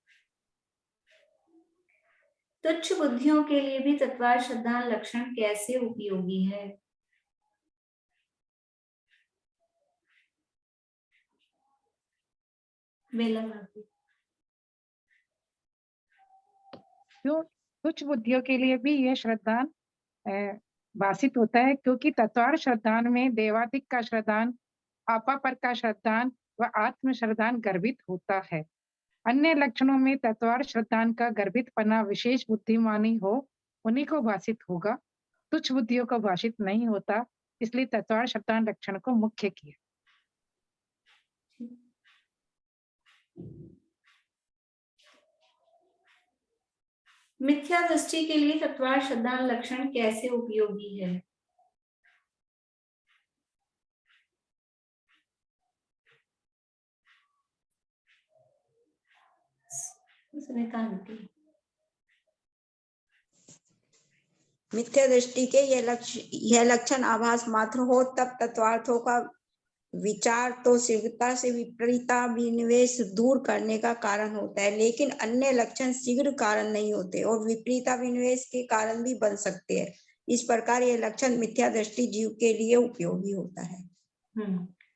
तुच्छ बुद्धियों के लिए भी तत्वार्थ श्रद्धान लक्षण कैसे उपयोगी है? बेला भाभी। क्यों तुच्छ बुद्धियों के लिए भी यह श्रद्धान भाषित होता है, क्योंकि तत्वार्थ श्रद्धान में देवादिक का श्रद्धान, आपापर का श्रद्धान व आत्म श्रद्धान गर्भित होता है। अन्य लक्षणों में तत्वार्थ श्रद्धान का गर्भितपना विशेष बुद्धिमानी हो उन्हीं को भाषित होगा, तुच्छ बुद्धियों को भाषित नहीं होता। इसलिए तत्वार्थ श्रद्धान लक्षण को मुख्य किया। मिथ्या दृष्टि के लिए तत्वार्थ श्रद्धान लक्षण कैसे उपयोगी है? मिथ्या दृष्टि के यह लक्षण आभास मात्र हो तब तत्वार्थों का विचार तो शीघ्रता से विपरीता विनिवेश दूर करने का कारण होता है, लेकिन अन्य लक्षण शीघ्र कारण नहीं होते और विपरीता विनिवेश के कारण भी बन सकते हैं। इस प्रकार यह लक्षण मिथ्या दृष्टि जीव के लिए उपयोगी होता है।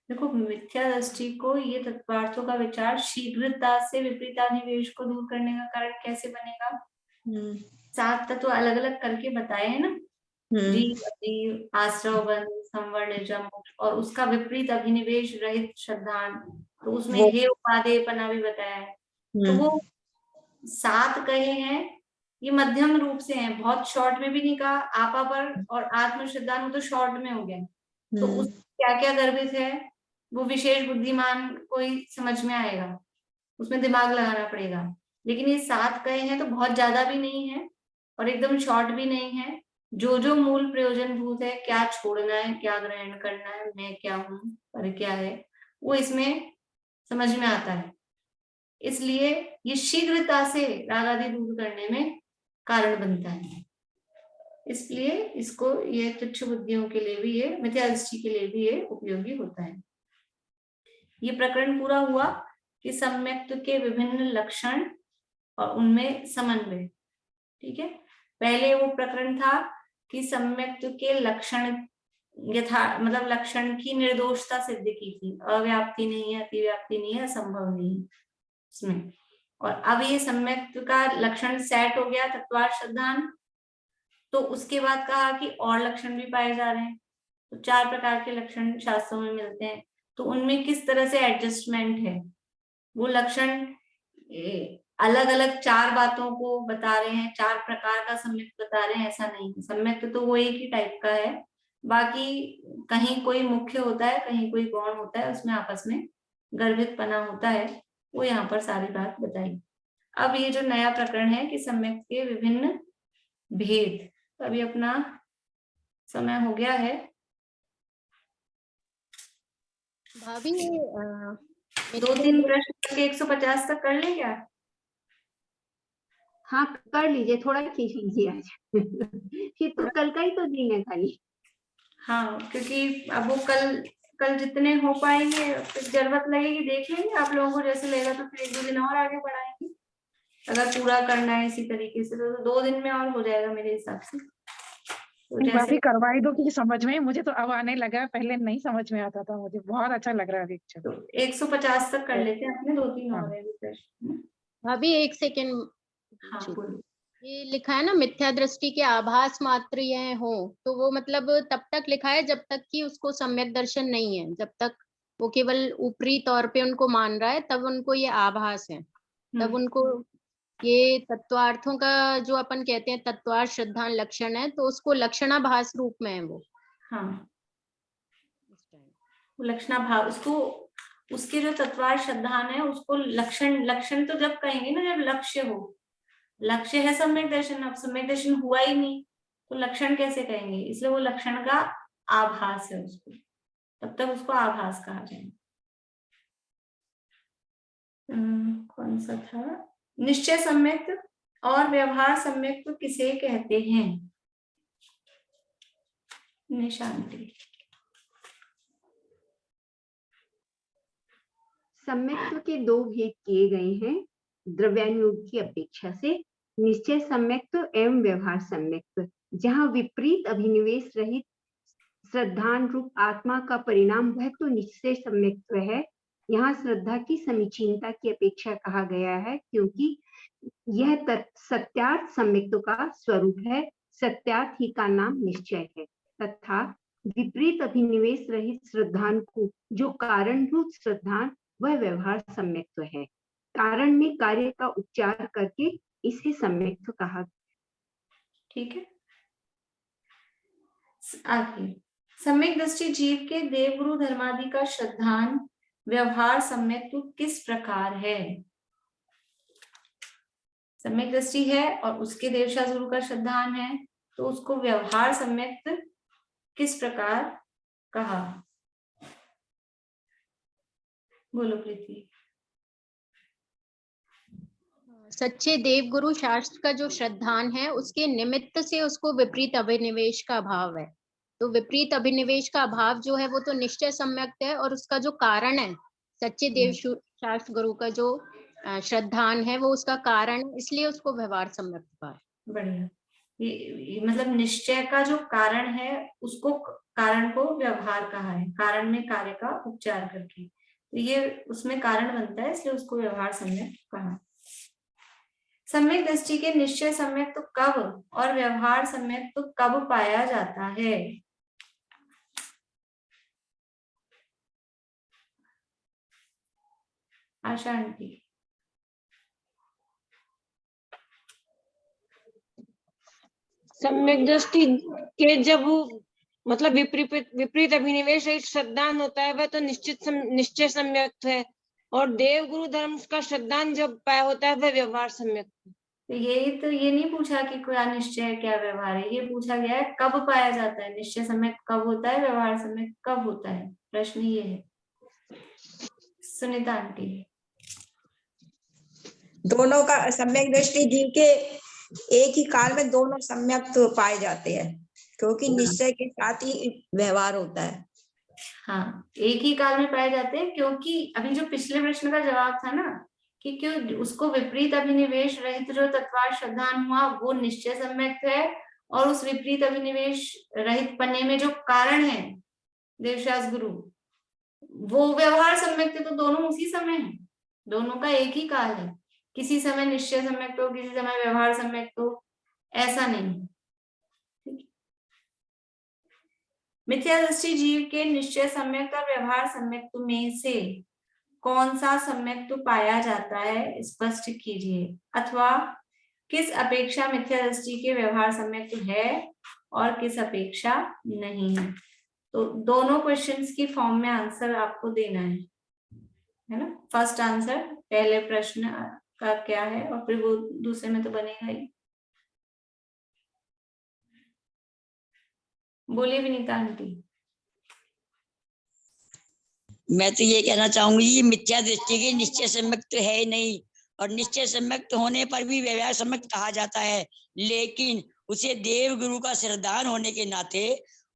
देखो, मिथ्या दृष्टि को ये तत्वार्थों का विचार शीघ्रता से विपरीता निवेश को दूर करने का कारण कैसे बनेगा? 7 तत्व अलग अलग करके बताए हैं ना, जीव अजीव आश्रव बंध संवर्ण मोक्ष, और उसका विपरीत अभिनिवेश रहित श्रद्धान, तो उसमें हे उपादेयपना भी बताया है। तो वो 7 कहे हैं, ये मध्यम रूप से हैं, बहुत शॉर्ट में भी नहीं कहा। आपा पर और आत्म श्रद्धान तो शॉर्ट में हो गया। तो उस क्या क्या गर्भित है वो विशेष बुद्धिमान को ही समझ में आएगा, उसमें दिमाग लगाना पड़ेगा। लेकिन ये 7 कहे हैं तो बहुत ज्यादा भी नहीं है और एकदम शॉर्ट भी नहीं है। जो मूल प्रयोजन भूत है, क्या छोड़ना है, क्या ग्रहण करना है, मैं क्या हूँ पर क्या है, वो इसमें समझ में आता है। इसलिए ये शीघ्रता से राग आदि दूर करने में कारण बनता है। इसलिए इसको ये तुच्छ बुद्धियों के लिए भी, ये मिथ्या दृष्टि के लिए भी ये उपयोगी होता है। ये प्रकरण पूरा हुआ कि सम्यक्त्व के विभिन्न लक्षण और उनमें समन्वय। ठीक है, पहले वो प्रकरण था कि सम्यक्त्व के लक्षण मतलब लक्षण की निर्दोषता सिद्ध की थी, अव्याप्ति नहीं है, अतिव्याप्ति नहीं है, असंभव नहीं है इसमें। और अब ये सम्यक्त्व का लक्षण सेट हो गया तत्वार्थ श्रद्धान, तो उसके बाद कहा कि और लक्षण भी पाए जा रहे हैं। तो 4 प्रकार के लक्षण शास्त्रों में मिलते हैं, तो उनमें किस तरह से एडजस्टमेंट है, वो लक्षण अलग अलग 4 बातों को बता रहे हैं, 4 प्रकार का सम्यक्त्व बता रहे हैं, ऐसा नहीं। सम्यक्त्व तो वो एक ही टाइप का है, बाकी कहीं कोई मुख्य होता है, कहीं कोई गौण होता है, उसमें आपस में गर्भितपना होता है, वो यहाँ पर सारी बात बताई। अब ये जो नया प्रकरण है कि सम्यक्त्व के विभिन्न भेद, तो अभी अपना समय हो गया है। भाभी 2-3 प्रश्न 150 तक कर ले क्या? हाँ कर लीजिए, थोड़ा खींच लीजिए आज फिर तो कल का ही तो दिन है खाली। हाँ, क्योंकि अब वो कल जितने हो पाएंगे, फिर जरूरत लगेगी देख लेंगे, आप लोगों को जैसे लगेगा तो फिर 1-2 दिन और आगे बढ़ाएंगे। अगर पूरा करना है इसी तरीके से तो 2 दिन में और हो जाएगा मेरे हिसाब से। तो भाभी करवाई दो, क्योंकि समझ में मुझे तो अब आने लगा, पहले नहीं समझ में आता था, मुझे बहुत अच्छा लग रहा है। तो 150 तक कर लेते हैं अपने, 2-3 और है प्रश्न। भाभी 1 सेकेंड, हाँ बोलो। ये लिखा है ना मिथ्या दृष्टि के आभास मात्र यह हो, तो वो मतलब तब तक लिखा है जब तक कि उसको सम्यक दर्शन नहीं है, जब तक वो केवल ऊपरी तौर पे उनको मान रहा है तब उनको ये आभास है, तब उनको ये तत्वार्थों का जो अपन कहते हैं तत्वार्थ श्रद्धान लक्षण है, तो उसको लक्षणाभास रूप में है वो। हाँ, लक्षणाभाव, उसको उसके जो तत्वार्थ श्रद्धान है उसको लक्षण तो जब कहेंगे ना जब लक्ष्य हो, लक्ष्य है सम्यक दर्शन, अब सम्यक दर्शन हुआ ही नहीं तो लक्षण कैसे कहेंगे, इसलिए वो लक्षण का आभास है उसको, तब तक उसको आभास कहा जाएगा। कौन सा था? निश्चय सम्यक्त्व और व्यवहार सम्यक्त्व किसे कहते हैं? निशांति। सम्यक्त्व के 2 भेद किए गए हैं द्रव्यानुयोग की अपेक्षा से, निश्चय सम्यक्त्व एवं व्यवहार सम्यक्त्व। जहाँ विपरीत अभिनिवेश रहित श्रद्धान रूप आत्मा का परिणाम वह तो निश्चय सम्यक्त्व है। यहाँ श्रद्धा की समीचीनता की अपेक्षा कहा गया है, क्योंकि यह सत्यार्थ सम्यक्त्व का स्वरूप है, सत्यार्थ ही का नाम निश्चय है। तथा विपरीत अभिनिवेश रहित श्रद्धान को जो कारण रूप श्रद्धान वह व्यवहार सम्यक्त्व है। कारण में कार्य का उपचार करके इसे सम्यक्त्व कहा। ठीक है, आगे सम्यक दृष्टि जीव के देवगुरु धर्मादि का श्रद्धान व्यवहार सम्यक्त्व किस प्रकार है? सम्यक दृष्टि है और उसके देवशास्त्र गुरु का श्रद्धान है, तो उसको व्यवहार सम्यक्त्व किस प्रकार कहा? बोलो प्रीति। सच्चे देवगुरु शास्त्र का जो श्रद्धान है उसके निमित्त से उसको विपरीत अभिनिवेश का अभाव है, तो विपरीत अभिनिवेश का अभाव जो है वो तो निश्चय सम्यक्त्व है, और उसका जो कारण है सच्चे देव शास्त्र गुरु का जो श्रद्धान है वो उसका कारण, इसलिए उसको व्यवहार सम्यक्त्व कहा। बढ़िया, ये मतलब निश्चय का जो कारण है उसको कारण को व्यवहार कहा है, कारण में कार्य का उपचार करके, तो ये उसमें कारण बनता है, इसलिए उसको व्यवहार सम्यक्त्व कहा। सम्यक दृष्टि के निश्चय सम्यक्त्व कब और व्यवहार सम्यक्त्व कब पाया जाता है? आशा आंटी। सम्यक दृष्टि के जब मतलब विपरीत अभिनिवेश रहित श्रद्धान होता है वह तो निश्चय सम्यक्त्व है, और देव गुरु धर्म का श्रद्धान जब पाया होता है वह व्यवहार सम्यक्त्व। तो ये नहीं पूछा कि क्या निश्चय है क्या व्यवहार है, ये पूछा गया है कब पाया जाता है, निश्चय सम्यक कब होता है, व्यवहार सम्यक कब होता है, प्रश्न ये है। सुनीता आंटी। दोनों का सम्यक दृष्टि जीव के एक ही काल में दोनों सम्यक्त्व पाए जाते हैं, क्योंकि निश्चय के साथ ही व्यवहार होता है। हाँ, एक ही काल में पाए जाते हैं, क्योंकि अभी जो पिछले प्रश्न का जवाब था ना कि क्यों उसको विपरीत अभिनिवेश रहित जो तत्वार्थ श्रद्धान हुआ वो निश्चय सम्यक है, और उस विपरीत अभिनिवेश रहित पन्ने में जो कारण है देवशास गुरु वो व्यवहार सम्यक थे, तो दोनों उसी समय है, दोनों का एक ही काल है। किसी समय निश्चय सम्यक तो किसी समय व्यवहार सम्यक तो ऐसा नहीं। मिथ्या दृष्टि जीव के निश्चय सम्यक और व्यवहार सम्यक में से कौन सा सम्यक तो पाया जाता है, स्पष्ट कीजिए, अथवा किस अपेक्षा मिथ्या दृष्टि के व्यवहार सम्यक तो है और किस अपेक्षा नहीं है। तो दोनों क्वेश्चंस की फॉर्म में आंसर आपको देना है ना। फर्स्ट आंसर पहले प्रश्न का क्या है और फिर वो दूसरे में तो बनेगा ही। बोलिए विनीता आंटी। मैं तो ये कहना चाहूंगी, मिथ्या दृष्टि की निश्चय सम्यक तो है ही नहीं, और निश्चय सम्यक होने पर भी व्यवहार सम्यक कहा जाता है, लेकिन उसे देव गुरु का श्रद्धान होने के नाते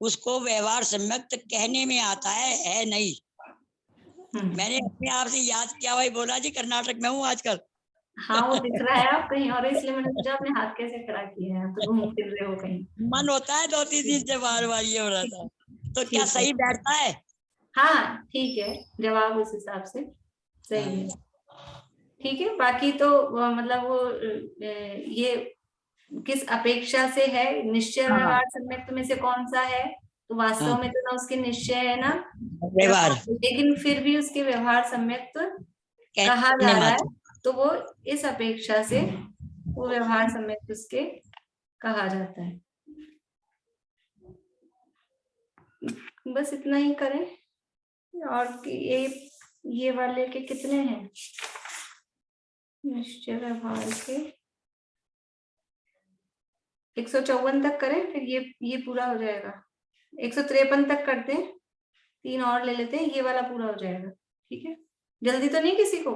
उसको व्यवहार सम्यक कहने में आता है नहीं। मैंने अपने आप से याद किया, भाई बोला जी कर्नाटक में हूँ आजकल। हाँ वो दिख रहा है आप कहीं और, इसलिए मैंने सोचा आपने हाथ कैसे खड़ा किया है, तो घूम फिर रहे हो कहीं। मन होता है 2-3 दिन से बार बार ये हो रहा था, तो क्या सही बैठता है? हाँ ठीक है, जवाब उस हिसाब से सही है। ठीक है, बाकी तो मतलब वो ये किस अपेक्षा से है, निश्चय व्यवहार सम्यक में से कौन सा है, तो वास्तव में तो ना उसके निश्चय है ना व्यवहार, लेकिन फिर भी उसके व्यवहार सम्यक कहा जा रहा है, तो वो इस अपेक्षा से वो व्यवहार सम्यक उसके कहा जाता है। बस इतना ही करें। और ये वाले के कितने हैं निश्चय व्यवहार के, 154 तक करें, फिर ये पूरा हो जाएगा। 153 तक करते हैं, 3 और ले लेते हैं, ये वाला पूरा हो जाएगा। ठीक है, जल्दी तो नहीं किसी को?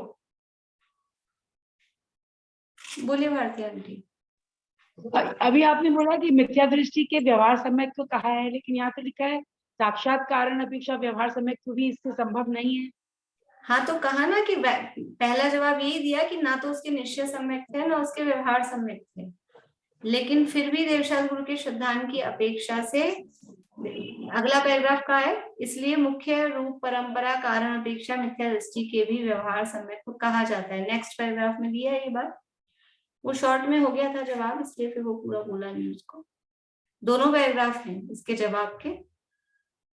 बोलिए भारती आंटी। अभी आपने बोला कि मिथ्या दृष्टि के व्यवहार सम्यक तो कहा है, लेकिन यहाँ पे लिखा है साक्षात कारण अपेक्षा व्यवहार सम्यक तो भी इससे संभव नहीं है। हाँ तो कहा ना कि पहला जवाब यही दिया कि ना तो उसके निश्चय सम्यक थे ना उसके व्यवहार सम्यक थे, लेकिन फिर भी देवशाल गुरु के श्रद्धान की अपेक्षा से अगला पैराग्राफ का है, इसलिए मुख्य रूप परंपरा कारण अपेक्षा मिथ्या दृष्टि के भी व्यवहार सम्यक को कहा जाता है। नेक्स्ट पैराग्राफ में दिया है ये बात, वो शॉर्ट में हो गया था जवाब, इसलिए फिर वो पूरा बोला नहीं उसको। दोनों पैराग्राफ हैं इसके जवाब के,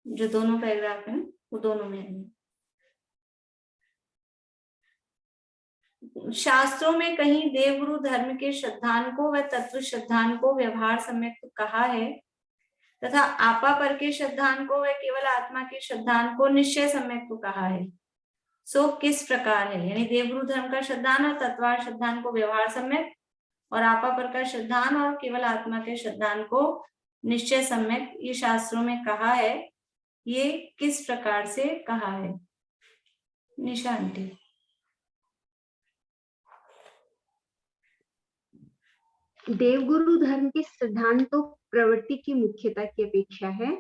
जो दोनों पैराग्राफ हैं वो दोनों में है। शास्त्रों में कहीं देवगुरु धर्म के श्रद्धान को व तत्व श्रद्धान को व्यवहार सम्यक कहा है, तथा आपा पर के श्रद्धान को व केवल आत्मा के श्रद्धान को निश्चय सम्यक को कहा है। सो किस प्रकार है, यानी देवगुरु धर्म का श्रद्धान और तत्वार श्रद्धान को व्यवहार सम्यक, और आपा पर का श्रद्धान और केवल आत्मा के श्रद्धान को निश्चय सम्यक ये शास्त्रों में कहा है, ये किस प्रकार से कहा है? निशा आंटी। देवगुरु धर्म के सिद्धांत तो प्रवृत्ति की मुख्यता की अपेक्षा है,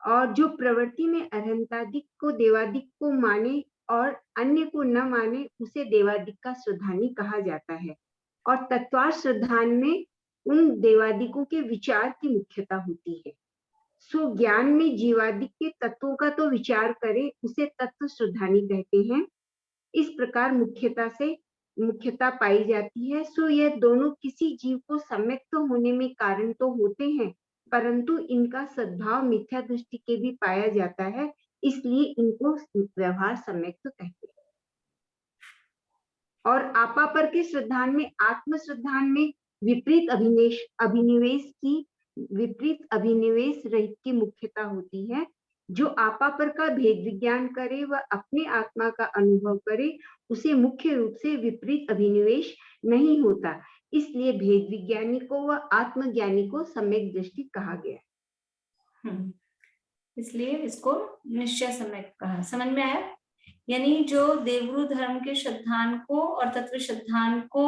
और जो प्रवृत्ति में अरहंतादिक को देवादिक को माने और अन्य को न माने उसे देवादिक का श्रद्धानी कहा जाता है, और तत्वार श्रद्धान में उन देवादिकों के विचार की मुख्यता होती है। सो ज्ञान में जीवादिक के तत्वों का तो विचार करे उसे तत्व श्रद्धानी कहते हैं। इस प्रकार मुख्यता पाई जाती है। सो यह दोनों किसी जीव को सम्यक तो होने में कारण तो होते हैं, परंतु इनका सद्भाव मिथ्या दृष्टि के भी पाया जाता है, इसलिए इनको व्यवहार सम्यक तो कहते हैं। और आपा पर के श्रद्धान में आत्म श्रद्धान में विपरीत अभिनिवेश रहित की मुख्यता होती है। जो आपा पर का भेद विज्ञान करे व अपने आत्मा का अनुभव करे उसे मुख्य रूप से विपरीत अभिनिवेश नहीं होता, इसलिए भेद विज्ञानी को व आत्मज्ञानी को सम्यक दृष्टि कहा गया। इसलिए इसको निश्चय सम्यक कहा। समझ में आया? यानी जो देवगुरु धर्म के श्रद्धान को और तत्व श्रद्धान को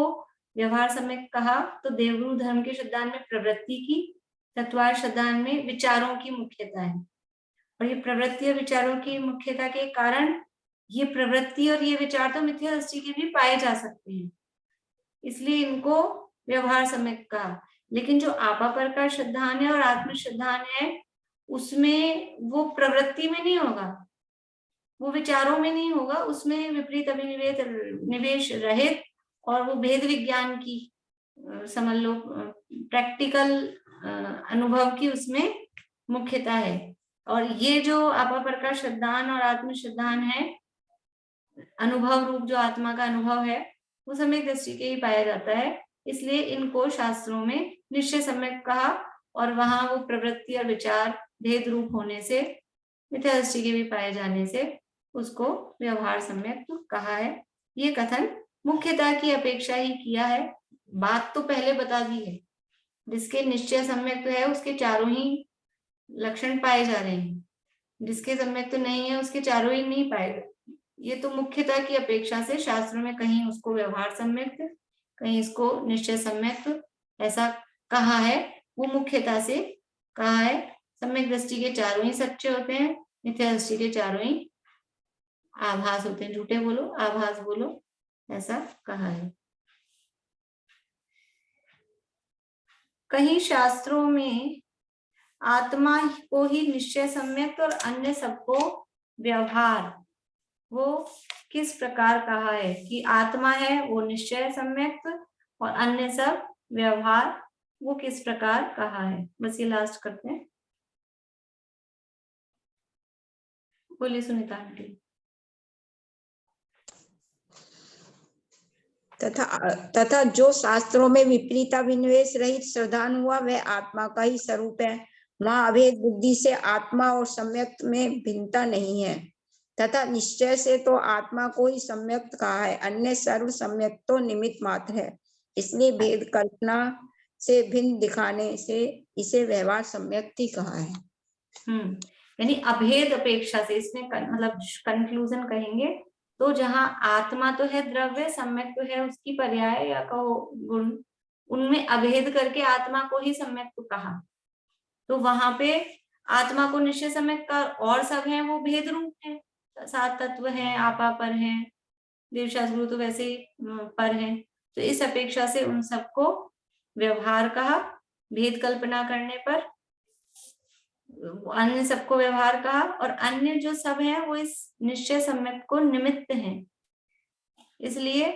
व्यवहार सम्यक कहा, तो देवगुरु धर्म के श्रद्धान में प्रवृत्ति की, तत्वार श्रद्धान में विचारों की मुख्यता है, और ये प्रवृत्ति और विचारों की मुख्यता के कारण ये प्रवृत्ति और ये विचार तो मिथ्या दृष्टि के भी पाए जा सकते हैं, इसलिए इनको व्यवहार सम्यक कहा। लेकिन जो आपापर का श्रद्धान है और आत्म श्रद्धान है, उसमें वो प्रवृत्ति में नहीं होगा, वो विचारों में नहीं होगा, उसमें विपरीत अभिनिवेश निवेश रहित और वो भेद विज्ञान की समझ लो प्रैक्टिकल अनुभव की उसमें मुख्यता है। और ये जो आपापर का श्रद्धान और आत्म श्रद्धान है, अनुभव रूप जो आत्मा का अनुभव है, वो सम्यक दृष्टि के ही पाया जाता है, इसलिए इनको शास्त्रों में निश्चय सम्यक कहा। और वहां वो प्रवृत्ति और विचार भेद रूप होने से, मिथ्या दृष्टि के भी पाए जाने से उसको व्यवहार सम्यक कहा है। ये कथन मुख्यता की अपेक्षा ही किया है, बात तो पहले बता दी है। जिसके निश्चय सम्यक है उसके चारों ही लक्षण पाए जा रहे हैं, जिसके सम्यक तो नहीं है उसके चारों ही नहीं पाए गए। ये तो मुख्यता की अपेक्षा से शास्त्रों में कहीं उसको व्यवहार सम्यक, कहीं इसको निश्चय सम्यक ऐसा कहा है, वो मुख्यता से कहा है। सम्यक दृष्टि के चारों ही सच्चे होते हैं, मिथ्या दृष्टि के चारों ही आभास होते हैं, झूठे बोलो आभास बोलो, ऐसा कहा है। कहीं शास्त्रों में आत्मा को ही निश्चय सम्यक और अन्य सबको व्यवहार, वो किस प्रकार कहा है कि आत्मा है वो निश्चय सम्यक और अन्य सब व्यवहार, वो किस प्रकार कहा है। बस ये लास्ट करते हैं। बोलिए सुनीता आंटी। तथा जो शास्त्रों में विपरीताभिनिवेश रहित श्रद्धान हुआ वह आत्मा का ही स्वरूप है। वहाँ अभेद बुद्धि से आत्मा और सम्यक में भिन्नता नहीं है। तथा निश्चय से तो आत्मा को ही सम्यक कहा है, अन्य सर्व सम्यक तो निमित्त मात्र है। इसलिए भेद कल्पना से भिन्न दिखाने से इसे व्यवहार सम्यक ही कहा है। यानी अभेद अपेक्षा से, इसमें मतलब कंक्लूजन कहेंगे तो जहां आत्मा तो है द्रव्य, सम्यक तो है उसकी पर्याय या कहो गुण, उनमें अभेद करके आत्मा को ही सम्यक तो कहा, तो वहां पे आत्मा को निश्चय सम्यक का और सब है वो भेद रूप है, सात तत्व है, आपा पर है, देवशास्त्र गुरु तो वैसे पर है, तो इस अपेक्षा से उन सबको व्यवहार कहा। भेद कल्पना करने पर अन्य सबको व्यवहार कहा, और अन्य जो सब है वो इस निश्चय सम्यक को निमित्त हैं। इसलिए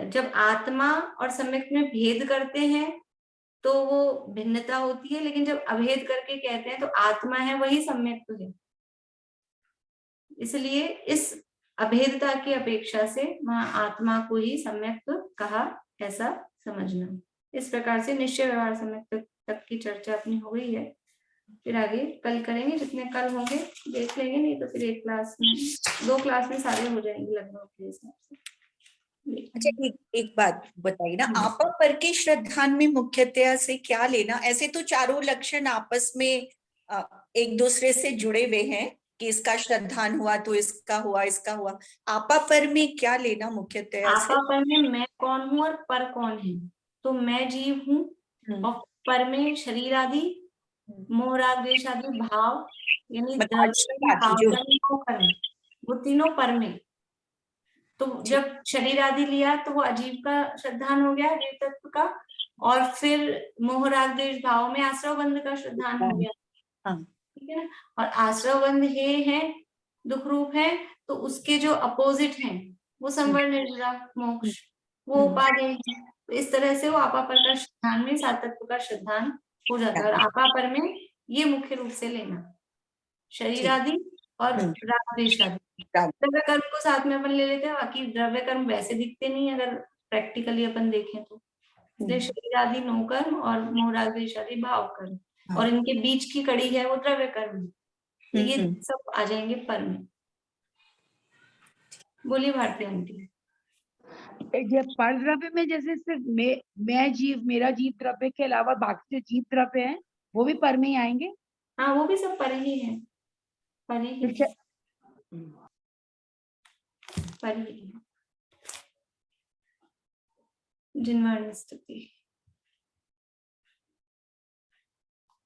जब आत्मा और सम्यक में भेद करते हैं तो वो भिन्नता होती है, लेकिन जब अभेद करके कहते हैं तो आत्मा है वही सम्यक तो है। इसलिए इस अभेदता की अपेक्षा से वहां आत्मा को ही सम्यक कहा, ऐसा समझना। इस प्रकार से निश्चय व्यवहार सम्यक तक की चर्चा अपनी हो गई है। फिर आगे कल करेंगे, जितने कल होंगे देख लेंगे, नहीं तो फिर एक क्लास में, दो क्लास में सारे हो जाएंगे लगभग के हिसाब से। अच्छा, एक बात बताइए ना, आपा पर के श्रद्धान में मुख्यतया से क्या लेना? ऐसे तो चारों लक्षण आपस में एक दूसरे से जुड़े हुए हैं कि इसका श्रद्धान हुआ तो इसका हुआ, इसका हुआ। आपा पर में क्या लेना मुख्यतया से? आपा पर में मैं कौन हूँ और पर कौन है, तो मैं जीव हूँ और पर में शरीर आदि मोह राग द्वेष आदि भाव, यानी वो तीनों पर में। तो जब शरीर आदि लिया तो वो अजीब का श्रद्धान हो गया, अजीव तत्व का, और फिर मोह राग द्वेष भाव में आश्रव बंध का श्रद्धान हो गया, ठीक है ना। और आश्रव बंध है दुख रूप है, तो उसके जो अपोजिट हैं वो संवर निर्जरा मोक्ष, वो उपादेय है। तो इस तरह से वो आपा पर का श्रद्धान में सात तत्व का श्रद्धान हो जाता है। और आपा पर में ये मुख्य रूप से लेना, शरीर आदि और राग द्वेष आदि। द्रव्य कर्म को साथ में अपन ले लेते हैं, बाकी द्रव्य कर्म वैसे दिखते नहीं अगर प्रैक्टिकली अपन देखें तो। इसलिए शरीर आदि नो कर्म और मोह राग द्वेष आदि भाव कर्म, और इनके बीच की कड़ी है वो द्रव्य कर्म, तो ये सब आ जाएंगे पर में। बोलिए भारती आंटी। पर द्रव्य में जैसे सिर्फ मैं जीव, मेरा जीव द्रव्य के अलावा बाकी जो जीव द्रव्य हैं वो भी पर में ही आएंगे? हाँ, वो भी सब पर ही है, पर ही है, पर ही है। जिनवाण स्तुति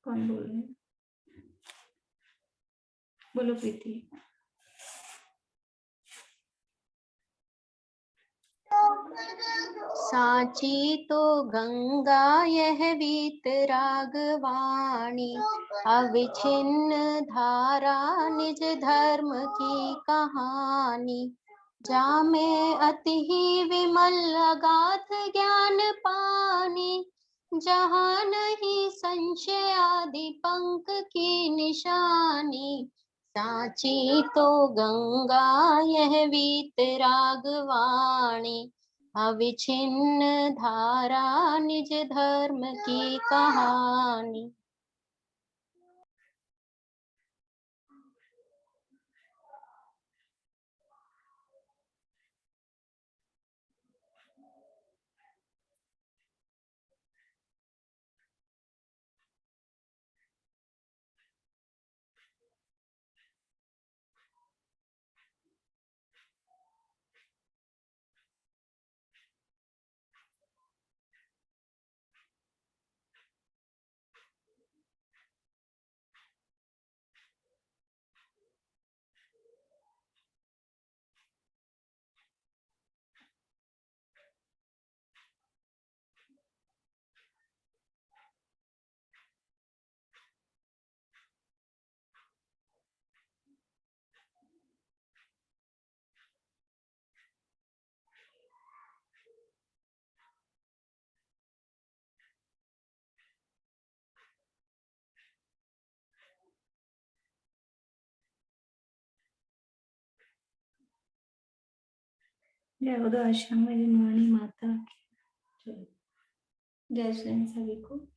कौन बोल रहे हैं? बोलो प्रीति। साची तो गंगा यह वीतरागवाणी, अविच्छिन्न धारा निज धर्म की कहानी। जामे अति ही विमल अगाध ज्ञान पानी, जहाँ नहीं संशय आदि पंख की निशानी। साची तो गंगा यह वीतरागवाणी, अविच्छिन्न धारा निज धर्म की कहानी। जय उदय आश्रम में वाणी माता की जय। जय श्री सभी को।